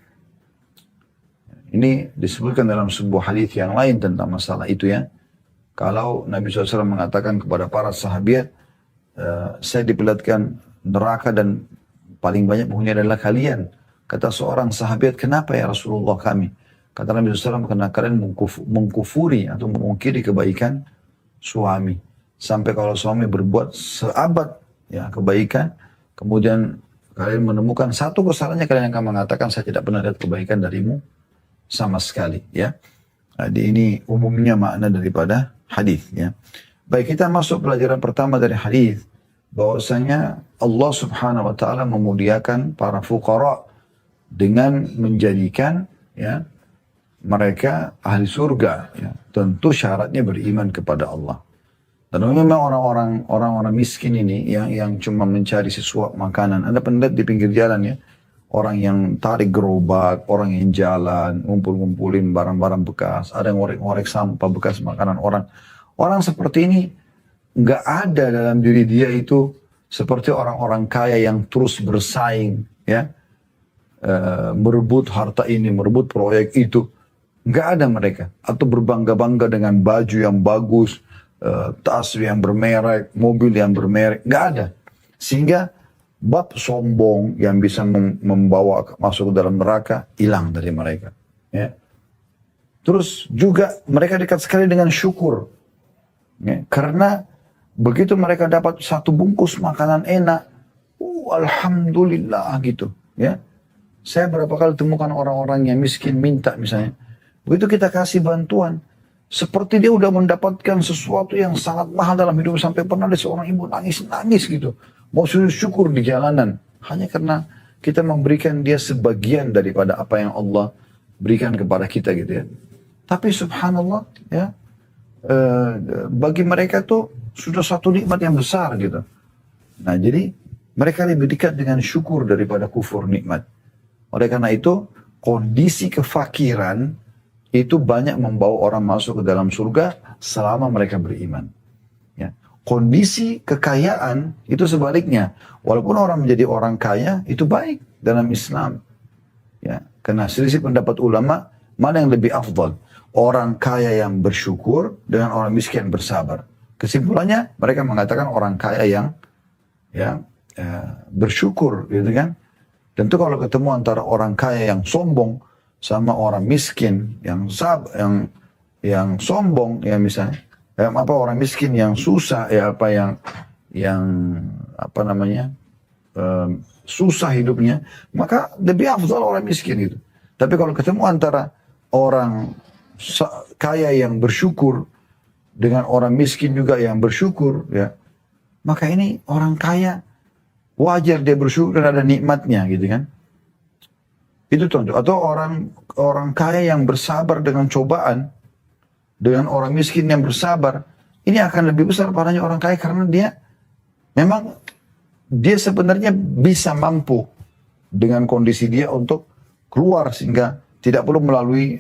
Ini disebutkan dalam sebuah hadis yang lain tentang masalah itu, ya. Kalau Nabi SAW mengatakan kepada para sahabat, saya diperlihatkan neraka dan paling banyak penghuninya adalah kalian. Kata seorang sahabat, kenapa ya Rasulullah kami? Kata Nabi SAW, karena kalian mengkufuri atau memungkiri kebaikan suami. Sampai kalau suami berbuat seabad, ya, kebaikan, kemudian kalian menemukan satu kesalahannya, kalian akan mengatakan, saya tidak pernah lihat kebaikan darimu sama sekali, ya. Jadi ini umumnya makna daripada hadis, ya. Baik, kita masuk pelajaran pertama dari hadis, bahwasanya Allah Subhanahu wa taala memuliakan para fuqara dengan menjadikan, ya, mereka ahli surga, ya. Tentu syaratnya beriman kepada Allah. Dan memang orang-orang miskin ini yang cuma mencari sesuap makanan. Anda pernah lihat di pinggir jalan, ya, orang yang tarik gerobak, orang yang jalan, ngumpul-ngumpulin barang-barang bekas, ada yang ngorek-ngorek sampah bekas makanan orang. Orang seperti ini nggak ada dalam diri dia itu seperti orang-orang kaya yang terus bersaing, ya, merebut harta ini, merebut proyek itu. Nggak ada mereka. Atau berbangga-bangga dengan baju yang bagus, tas yang bermerek, mobil yang bermerek. Nggak ada. Sehingga bab sombong yang bisa membawa masuk ke dalam neraka hilang dari mereka. Ya. Terus juga mereka dekat sekali dengan syukur. Ya. Karena begitu mereka dapat satu bungkus makanan enak, alhamdulillah gitu. Ya. Saya berapa kali temukan orang-orang yang miskin minta misalnya. Begitu kita kasih bantuan, seperti dia udah mendapatkan sesuatu yang sangat mahal dalam hidup, sampai pernah ada seorang ibu nangis-nangis gitu. Mau sujud syukur di jalanan. Hanya karena kita memberikan dia sebagian daripada apa yang Allah berikan kepada kita gitu ya. Tapi subhanallah ya, bagi mereka tuh sudah satu nikmat yang besar gitu. Nah jadi mereka lebih dekat dengan syukur daripada kufur nikmat. Oleh karena itu kondisi kefakiran itu banyak membawa orang masuk ke dalam surga selama mereka beriman. Ya. Kondisi kekayaan itu sebaliknya. Walaupun orang menjadi orang kaya itu baik dalam Islam. Ya. Karena selisih pendapat ulama mana yang lebih afdal. Orang kaya yang bersyukur dengan orang miskin yang bersabar. Kesimpulannya mereka mengatakan orang kaya yang bersyukur gitu kan. Tentu kalau ketemu antara orang kaya yang sombong sama orang miskin yang sombong ya misalnya, orang miskin yang susah ya susah hidupnya, maka lebih afdal orang miskin itu. Tapi kalau ketemu antara orang kaya yang bersyukur dengan orang miskin juga yang bersyukur ya, maka ini orang kaya wajar dia bersyukur karena ada nikmatnya gitu kan. Itu contoh. Atau orang kaya yang bersabar dengan cobaan, dengan orang miskin yang bersabar, ini akan lebih besar pahalanya orang kaya karena dia memang dia sebenarnya bisa mampu dengan kondisi dia untuk keluar sehingga tidak perlu melalui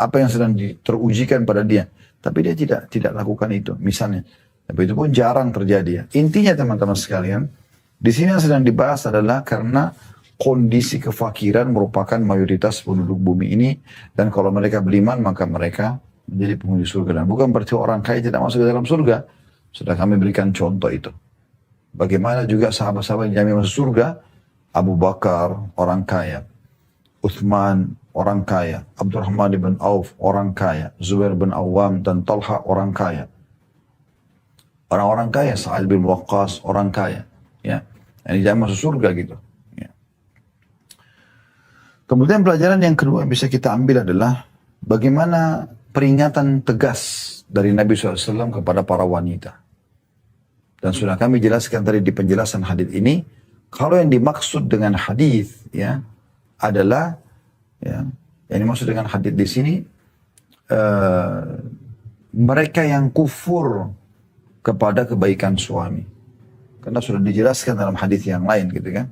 apa yang sedang terujikan pada dia. Tapi dia tidak lakukan itu misalnya. Tapi itu pun jarang terjadi ya. Intinya teman-teman sekalian, di sini yang sedang dibahas adalah karena kondisi kefakiran merupakan mayoritas penduduk bumi ini, dan kalau mereka beriman maka mereka menjadi penghuni surga. Dan bukan berarti orang kaya tidak masuk ke dalam surga. Sudah kami berikan contoh itu. Bagaimana juga sahabat-sahabat yang jamin masuk surga. Abu Bakar orang kaya, Uthman orang kaya, Abdurrahman bin Auf orang kaya, Zubair bin Awam dan Talha orang kaya. Orang-orang kaya, Sa'id bin Waqqas orang kaya. Ya, yang jamin masuk surga gitu. Kemudian pelajaran yang kedua yang bisa kita ambil adalah bagaimana peringatan tegas dari Nabi SAW kepada para wanita. Dan sudah kami jelaskan tadi di penjelasan hadis ini, kalau yang dimaksud dengan hadis ya adalah ya, yang dimaksud dengan hadis di sini mereka yang kufur kepada kebaikan suami. Karena sudah dijelaskan dalam hadis yang lain gitu kan.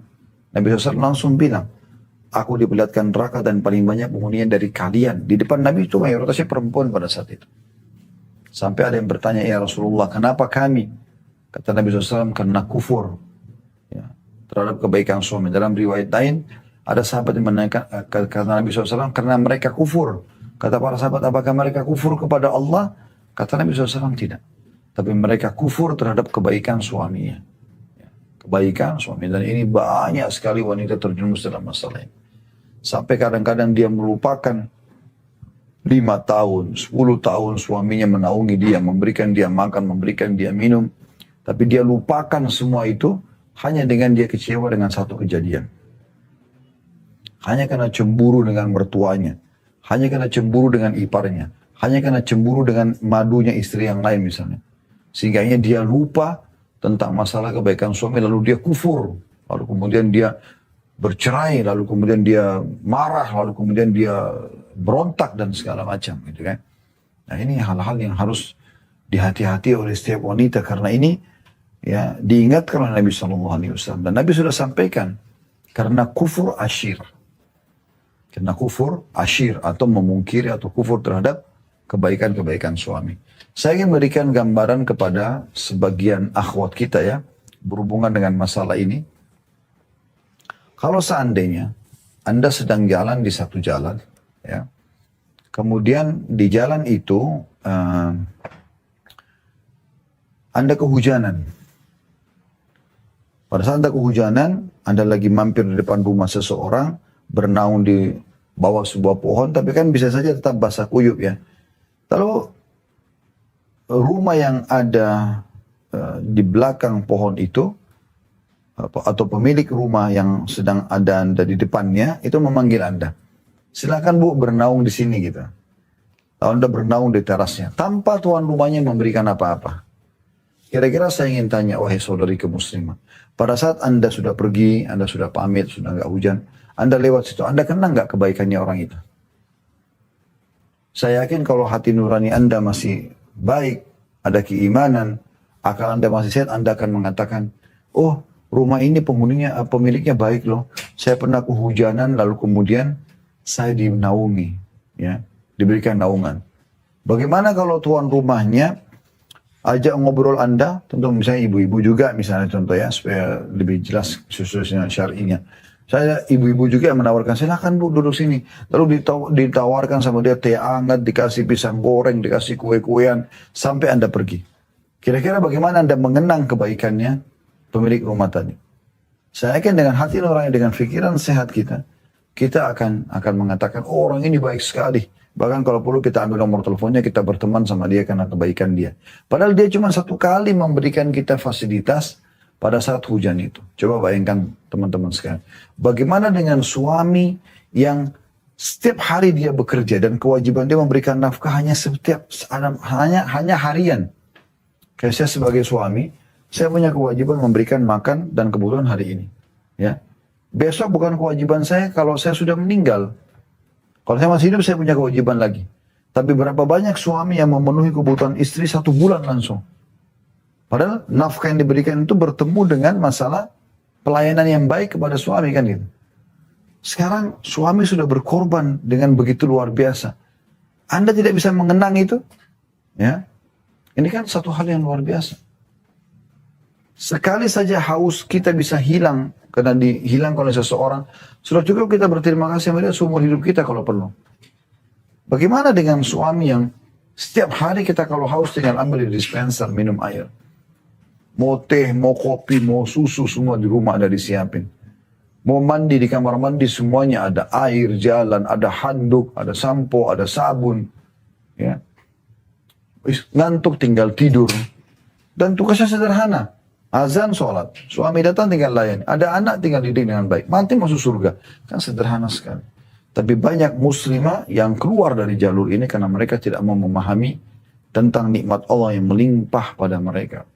Nabi SAW langsung bilang, aku diperlihatkan neraka dan paling banyak penghuninya dari kalian. Di depan Nabi itu mayoritasnya perempuan pada saat itu. Sampai ada yang bertanya, ya Rasulullah, kenapa kami? Kata Nabi SAW, karena kufur ya, terhadap kebaikan suami. Dalam riwayat lain, ada sahabat yang menanyakan, kata Nabi SAW, karena mereka kufur. Kata para sahabat, apakah mereka kufur kepada Allah? Kata Nabi SAW, tidak. Tapi mereka kufur terhadap kebaikan suaminya. Ya, kebaikan suami. Dan ini banyak sekali wanita terjerumus dalam masalah ini. Sampai kadang-kadang dia melupakan 5 tahun, 10 tahun suaminya menaungi dia, memberikan dia makan, memberikan dia minum. Tapi dia lupakan semua itu hanya dengan dia kecewa dengan satu kejadian. Hanya karena cemburu dengan mertuanya. Hanya karena cemburu dengan iparnya. Hanya karena cemburu dengan madunya istri yang lain misalnya. Sehingga dia lupa tentang masalah kebaikan suami, lalu dia kufur. Lalu kemudian dia bercerai, lalu kemudian dia marah, lalu kemudian dia berontak dan segala macam gitu kan. Nah ini hal-hal yang harus dihati-hati oleh setiap wanita karena ini ya diingatkan oleh Nabi SAW. Dan Nabi sudah sampaikan karena kufur asyir. Karena kufur asyir atau memungkiri atau kufur terhadap kebaikan-kebaikan suami. Saya ingin memberikan gambaran kepada sebagian akhwat kita ya, berhubungan dengan masalah ini. Kalau seandainya Anda sedang jalan di satu jalan, ya, kemudian di jalan itu Anda kehujanan. Pada saat Anda kehujanan, Anda lagi mampir di depan rumah seseorang, bernaung di bawah sebuah pohon, tapi kan bisa saja tetap basah kuyup ya. Lalu rumah yang ada di belakang pohon itu, atau pemilik rumah yang sedang ada Anda di depannya, itu memanggil Anda. Silakan Bu bernaung di sini gitu. Lalu Anda bernaung di terasnya, tanpa tuan rumahnya memberikan apa-apa. Kira-kira saya ingin tanya, wahai saudari muslimah, pada saat Anda sudah pergi, Anda sudah pamit, sudah nggak hujan, Anda lewat situ, Anda kenal nggak kebaikannya orang itu? Saya yakin kalau hati nurani Anda masih baik, ada keimanan, akal Anda masih sehat, Anda akan mengatakan, oh rumah ini penghuninya, pemiliknya baik loh. Saya pernah kehujanan, lalu kemudian saya dinaungi, ya, diberikan naungan. Bagaimana kalau tuan rumahnya ajak ngobrol Anda, tentu misalnya ibu-ibu juga, misalnya contoh ya, supaya lebih jelas khususnya syar'inya. Saya ibu-ibu juga yang menawarkan, silakan Bu duduk sini. Lalu ditawarkan sama dia teh hangat, dikasih pisang goreng, dikasih kue-kuean, sampai Anda pergi. Kira-kira bagaimana Anda mengenang kebaikannya pemilik rumah tadi? Saya yakin dengan hati nurani, dengan pikiran sehat kita akan mengatakan, oh orang ini baik sekali. Bahkan kalau perlu kita ambil nomor teleponnya, kita berteman sama dia karena kebaikan dia. Padahal dia cuma satu kali memberikan kita fasilitas pada saat hujan itu. Coba bayangkan teman-teman sekalian. Bagaimana dengan suami yang setiap hari dia bekerja dan kewajiban dia memberikan nafkah hanya hanya harian. Kayak saya sebagai suami, saya punya kewajiban memberikan makan dan kebutuhan hari ini. Ya, besok bukan kewajiban saya kalau saya sudah meninggal. Kalau saya masih hidup, saya punya kewajiban lagi. Tapi berapa banyak suami yang memenuhi kebutuhan istri 1 bulan langsung. Padahal nafkah yang diberikan itu bertemu dengan masalah pelayanan yang baik kepada suami kan gitu. Sekarang suami sudah berkorban dengan begitu luar biasa. Anda tidak bisa mengenang itu? Ya, ini kan satu hal yang luar biasa. Sekali saja haus kita bisa hilang karena dihilangkan oleh seseorang, sudah cukup kita berterima kasih sama dia seumur hidup kita kalau perlu. Bagaimana dengan suami yang setiap hari kita kalau haus tinggal ambil di dispenser minum air. Mau teh, mau kopi, mau susu semua di rumah ada disiapin. Mau mandi di kamar mandi semuanya ada air, jalan, ada handuk, ada sampo, ada sabun. Ya. Ngantuk tinggal tidur. Dan tugasnya sederhana. Azan, sholat. Suami datang tinggal layani. Ada anak tinggal didik dengan baik. Mati masuk surga. Kan sederhana sekali. Tapi banyak muslimah yang keluar dari jalur ini karena mereka tidak mau memahami tentang nikmat Allah yang melimpah pada mereka.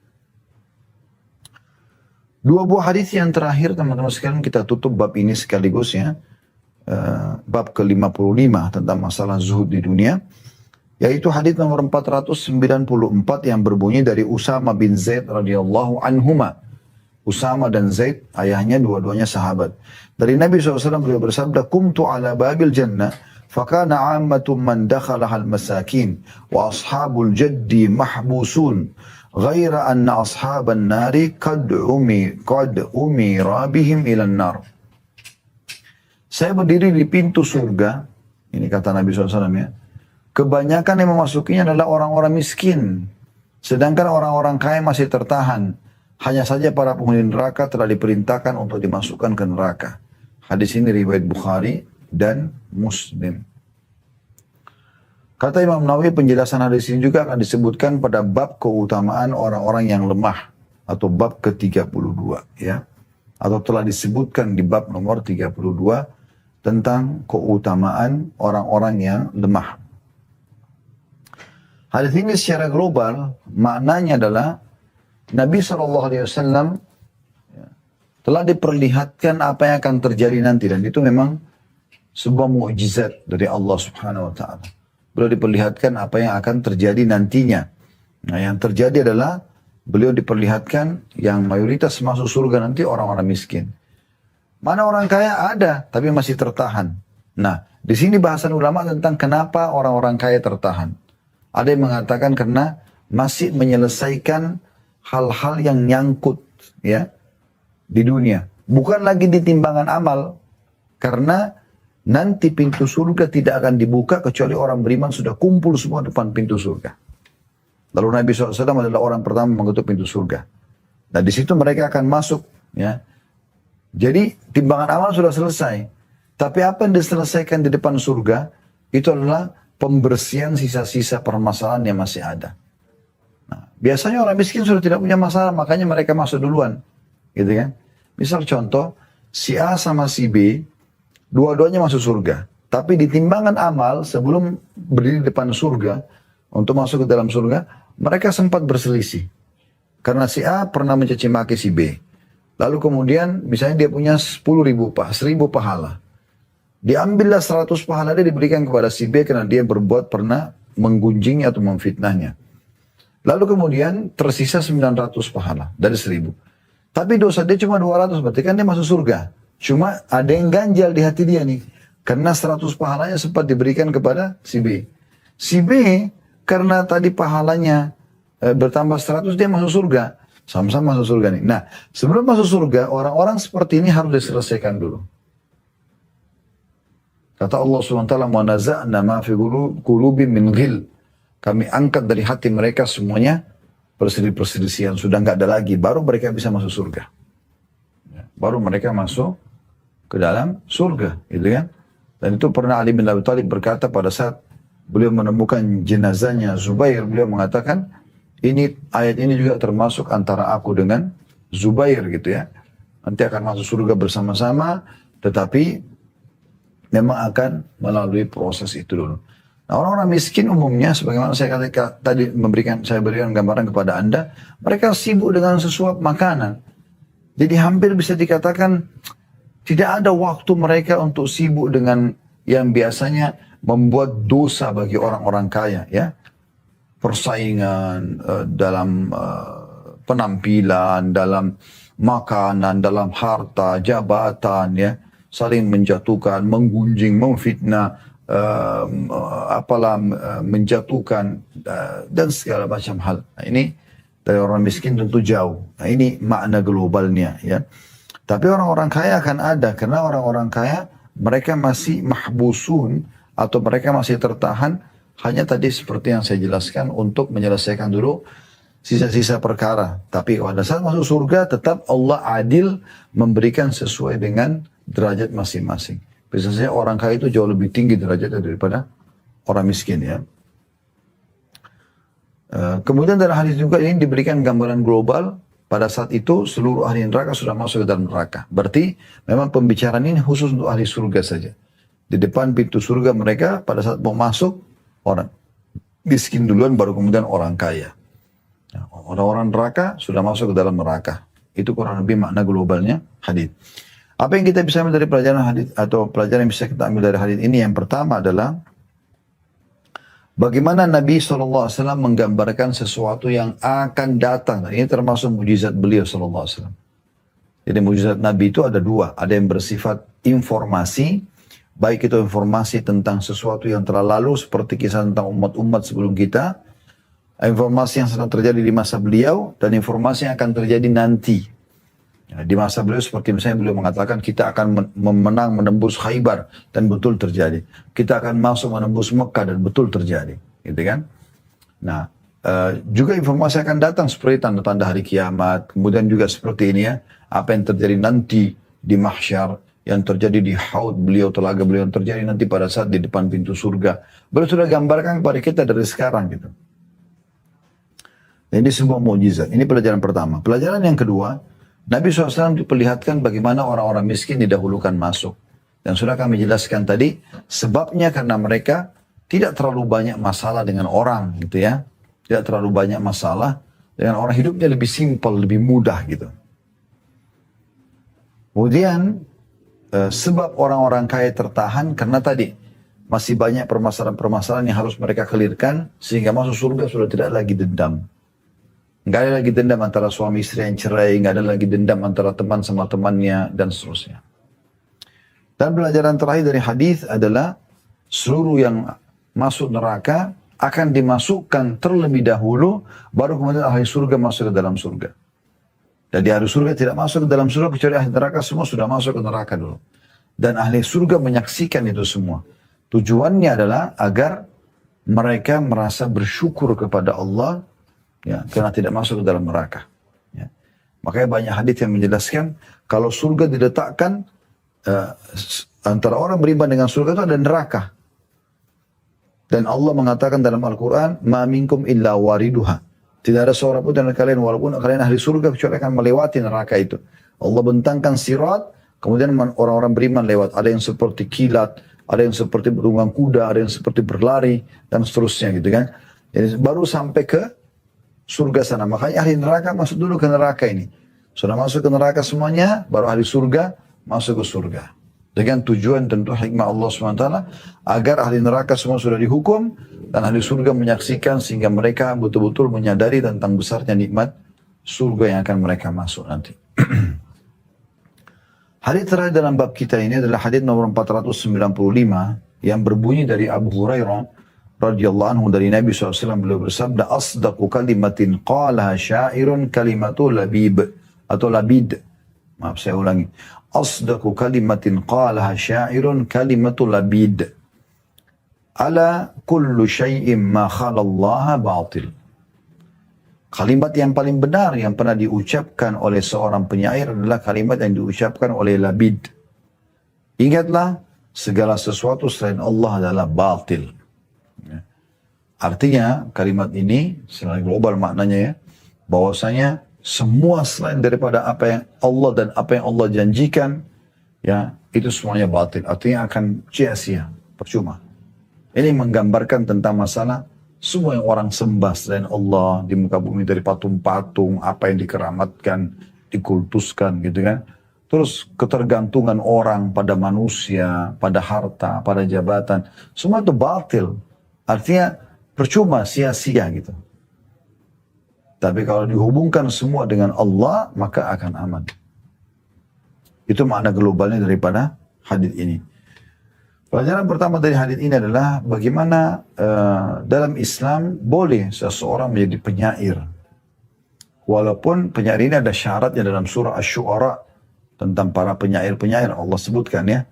2 buah hadis yang terakhir teman-teman sekalian kita tutup bab ini sekaligus ya. Bab ke-55 tentang masalah zuhud di dunia. Yaitu hadis nomor 494 yang berbunyi dari Usama bin Zaid radhiyallahu anhuma. Usama dan Zaid, ayahnya dua-duanya sahabat. Dari Nabi SAW beliau bersabda, Kumtu ala babil jannah, fakana ammatum man dakhalaha al-masakin, wa ashabul jaddi mahbusun, ghaira anna ashaban nari qad umira bihim ilan nar. Saya berdiri di pintu surga, ini kata Nabi SAW ya, kebanyakan yang memasukinya adalah orang-orang miskin. Sedangkan orang-orang kaya masih tertahan. Hanya saja para penghuni neraka telah diperintahkan untuk dimasukkan ke neraka. Hadis ini riwayat Bukhari dan Muslim. Kata Imam Nawawi, penjelasan hadis ini juga akan disebutkan pada bab keutamaan orang-orang yang lemah. Atau bab ke-32. Ya. Atau telah disebutkan di bab nomor 32 tentang keutamaan orang-orang yang lemah. Hadis ini secara global maknanya adalah Nabi SAW telah diperlihatkan apa yang akan terjadi nanti dan itu memang sebuah mukjizat dari Allah Subhanahu Wa Taala. Beliau diperlihatkan apa yang akan terjadi nantinya. Nah, yang terjadi adalah beliau diperlihatkan yang mayoritas masuk surga nanti orang-orang miskin. Mana orang kaya ada tapi masih tertahan. Nah, di sini bahasan ulama tentang kenapa orang-orang kaya tertahan. Ada yang mengatakan karena masih menyelesaikan hal-hal yang nyangkut ya di dunia. Bukan lagi di timbangan amal. Karena nanti pintu surga tidak akan dibuka kecuali orang beriman sudah kumpul semua depan pintu surga. Lalu Nabi SAW adalah orang pertama mengetuk pintu surga. Nah di situ mereka akan masuk ya. Jadi timbangan amal sudah selesai. Tapi apa yang diselesaikan di depan surga itu adalah pembersihan sisa-sisa permasalahan yang masih ada. Nah, biasanya orang miskin sudah tidak punya masalah, makanya mereka masuk duluan. Gitu kan? Misal contoh, si A sama si B, dua-duanya masuk surga. Tapi di timbangan amal, sebelum berdiri di depan surga, untuk masuk ke dalam surga, mereka sempat berselisih. Karena si A pernah mencaci maki si B. Lalu kemudian, misalnya dia punya 10.000 pahala. Diambillah 100 pahala dia diberikan kepada si B karena dia pernah menggunjingnya atau memfitnahnya. Lalu kemudian tersisa 900 pahala dari 1.000. Tapi dosa dia cuma 200, berarti kan dia masuk surga. Cuma ada yang ganjal di hati dia nih. Karena 100 pahalanya sempat diberikan kepada si B. Si B karena tadi pahalanya bertambah 100 dia masuk surga. Sama-sama masuk surga nih. Nah sebelum masuk surga orang-orang seperti ini harus diselesaikan dulu. Kata Allah SWT, وَنَزَعْنَا مَا فِي قُلُوبٍ مِّنْ غِلٍّ. Kami angkat dari hati mereka semuanya perselisihan. Sudah nggak ada lagi. Baru mereka bisa masuk surga. Baru mereka masuk ke dalam surga. Gitu kan? Dan itu pernah Ali bin Abi Thalib berkata pada saat beliau menemukan jenazahnya Zubair. Beliau mengatakan, ayat ini juga termasuk antara aku dengan Zubair gitu ya. Nanti akan masuk surga bersama-sama. Tetapi memang akan melalui proses itu dulu. Nah, orang-orang miskin umumnya, sebagaimana saya tadi saya berikan gambaran kepada Anda, mereka sibuk dengan sesuap makanan. Jadi hampir bisa dikatakan tidak ada waktu mereka untuk sibuk dengan yang biasanya membuat dosa bagi orang-orang kaya, ya. Persaingan dalam penampilan, dalam makanan, dalam harta, jabatan, ya. Saling menjatuhkan, menggunjing, memfitnah, menjatuhkan dan segala macam hal. Nah, ini dari orang miskin tentu jauh. Nah, ini makna globalnya ya. Tapi orang-orang kaya akan ada karena orang-orang kaya mereka masih mahbusun atau mereka masih tertahan hanya tadi seperti yang saya jelaskan untuk menyelesaikan dulu sisa-sisa perkara. Tapi pada saat masuk surga tetap Allah adil memberikan sesuai dengan derajat masing-masing. Biasanya orang kaya itu jauh lebih tinggi derajatnya daripada orang miskin ya. Kemudian dalam hadis juga ini diberikan gambaran global. Pada saat itu seluruh ahli neraka sudah masuk ke dalam neraka. Berarti memang pembicaraan ini khusus untuk ahli surga saja. Di depan pintu surga mereka pada saat mau masuk orang miskin duluan baru kemudian orang kaya. Orang-orang neraka sudah masuk ke dalam neraka. Itu kurang lebih makna globalnya hadis. Apa yang kita bisa ambil dari pelajaran hadis atau pelajaran yang bisa kita ambil dari hadis ini? Yang pertama adalah bagaimana Nabi SAW menggambarkan sesuatu yang akan datang. Ini termasuk mujizat beliau SAW. Jadi mujizat Nabi itu ada dua. Ada yang bersifat informasi. Baik itu informasi tentang sesuatu yang telah lalu. Seperti kisah tentang umat-umat sebelum kita. Informasi yang sedang terjadi di masa beliau. Dan informasi yang akan terjadi nanti. Di masa beliau seperti misalnya beliau mengatakan kita akan menembus Khaybar dan betul terjadi. Kita akan masuk menembus Mekah dan betul terjadi. Gitu kan? Nah, juga informasi akan datang seperti tanda-tanda hari kiamat. Kemudian juga seperti ini ya, apa yang terjadi nanti di mahsyar, yang terjadi di haud beliau, telaga beliau, yang terjadi nanti pada saat di depan pintu surga. Beliau sudah gambarkan kepada kita dari sekarang gitu. Ini sebuah mukjizat. Ini pelajaran pertama. Pelajaran yang kedua, Nabi SAW diperlihatkan bagaimana orang-orang miskin didahulukan masuk. Dan sudah kami jelaskan tadi, sebabnya karena mereka tidak terlalu banyak masalah dengan orang gitu ya. Tidak terlalu banyak masalah dengan orang, hidupnya lebih simpel, lebih mudah gitu. Kemudian, sebab orang-orang kaya tertahan karena tadi, masih banyak permasalahan-permasalahan yang harus mereka clearkan, sehingga masuk surga sudah tidak lagi dendam. Nggak ada lagi dendam antara suami istri yang cerai, nggak ada lagi dendam antara teman sama temannya, dan seterusnya. Dan pelajaran terakhir dari hadis adalah seluruh yang masuk neraka akan dimasukkan terlebih dahulu, baru kemudian ahli surga masuk ke dalam surga. Jadi ahli surga tidak masuk ke dalam surga, kecuali ahli neraka semua sudah masuk ke neraka dulu. Dan ahli surga menyaksikan itu semua. Tujuannya adalah agar mereka merasa bersyukur kepada Allah, ya, karena tidak masuk ke dalam neraka. Ya. Makanya banyak hadis yang menjelaskan, kalau surga diletakkan, antara orang beriman dengan surga itu ada neraka. Dan Allah mengatakan dalam Al-Quran, "Ma minkum illa wariduha." Tidak ada seorang pun dari kalian, walaupun kalian ahli surga, kecuali akan melewati neraka itu. Allah bentangkan sirat, kemudian orang-orang beriman lewat. Ada yang seperti kilat, ada yang seperti berunggang kuda, ada yang seperti berlari, dan seterusnya gitu kan. Jadi baru sampai ke surga sana. Makanya ahli neraka masuk dulu ke neraka ini. Sudah masuk ke neraka semuanya, baru ahli surga masuk ke surga. Dengan tujuan tentu hikmah Allah SWT, agar ahli neraka semua sudah dihukum, dan ahli surga menyaksikan sehingga mereka betul-betul menyadari tentang besarnya nikmat surga yang akan mereka masuk nanti. Hadis terakhir dalam bab kita ini adalah hadis nomor 495 yang berbunyi dari Abu Hurairah radhiyallahu anhu dari Nabi SAW. Beliau bersabda, "Asdaqu kalimatin qalaha syairun kalimatu labib," atau labid. Maaf, saya ulangi. Asdaqu kalimatin qalaha syairun kalimatu labid. Ala kullu syai'in ma khalallaha batil. Kalimat yang paling benar yang pernah diucapkan oleh seorang penyair adalah kalimat yang diucapkan oleh labid. Ingatlah, segala sesuatu selain Allah adalah batil. Artinya kalimat ini secara global maknanya ya, bahwasanya semua selain daripada apa yang Allah dan apa yang Allah janjikan, ya, itu semuanya batil. Artinya akan sia-sia, percuma. Ini menggambarkan tentang masalah semua yang orang sembah selain Allah di muka bumi, dari patung-patung, apa yang dikeramatkan, dikultuskan gitu kan. Terus ketergantungan orang pada manusia, pada harta, pada jabatan, semua itu batil. Artinya percuma, sia-sia gitu. Tapi kalau dihubungkan semua dengan Allah, maka akan aman. Itu makna globalnya daripada hadis ini. Pelajaran pertama dari hadis ini adalah bagaimana dalam Islam boleh seseorang menjadi penyair. Walaupun penyair ini ada syaratnya dalam surah Asy-Syu'ara tentang para penyair-penyair, Allah sebutkan ya.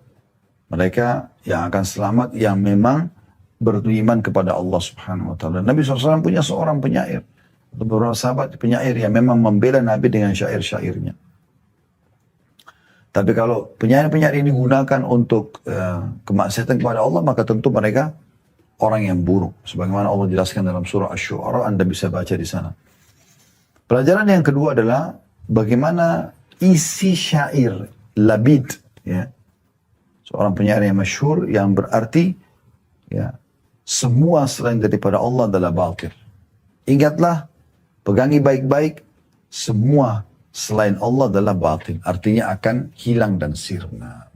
Mereka yang akan selamat yang memang beriman kepada Allah Subhanahu wa taala. Nabi SAW punya seorang penyair. Beberapa sahabat penyair yang memang membela Nabi dengan syair-syairnya. Tapi kalau penyair-penyair ini digunakan untuk kemaksiatan kepada Allah, maka tentu mereka orang yang buruk. Sebagaimana Allah jelaskan dalam surah Asy-Syu'ara, Anda bisa baca di sana. Pelajaran yang kedua adalah bagaimana isi syair labid, ya. Seorang penyair yang masyhur yang berarti ya, semua selain daripada Allah adalah batil. Ingatlah, pegangi baik-baik, semua selain Allah adalah batil. Artinya akan hilang dan sirna.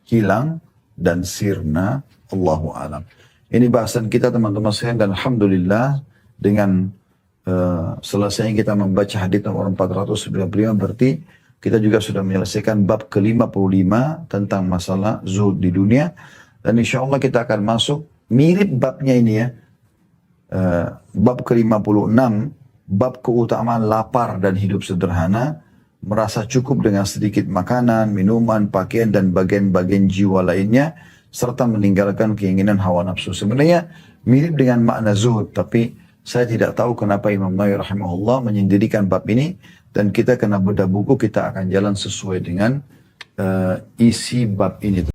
Hilang dan sirna, Allahu a'lam. Ini bahasan kita teman-teman sekalian, dan alhamdulillah dengan selesainya kita membaca hadis nomor 495, berarti kita juga sudah menyelesaikan bab ke-55 tentang masalah zuhud di dunia. Dan insya Allah kita akan masuk mirip babnya ini ya. Bab ke-56, bab keutamaan lapar dan hidup sederhana, merasa cukup dengan sedikit makanan, minuman, pakaian, dan bagian-bagian jiwa lainnya, serta meninggalkan keinginan hawa nafsu. Sebenarnya mirip dengan makna zuhud, tapi saya tidak tahu kenapa Imam Nawawi rahimahullah menyendirikan bab ini, dan kita kena bedah buku, kita akan jalan sesuai dengan isi bab ini.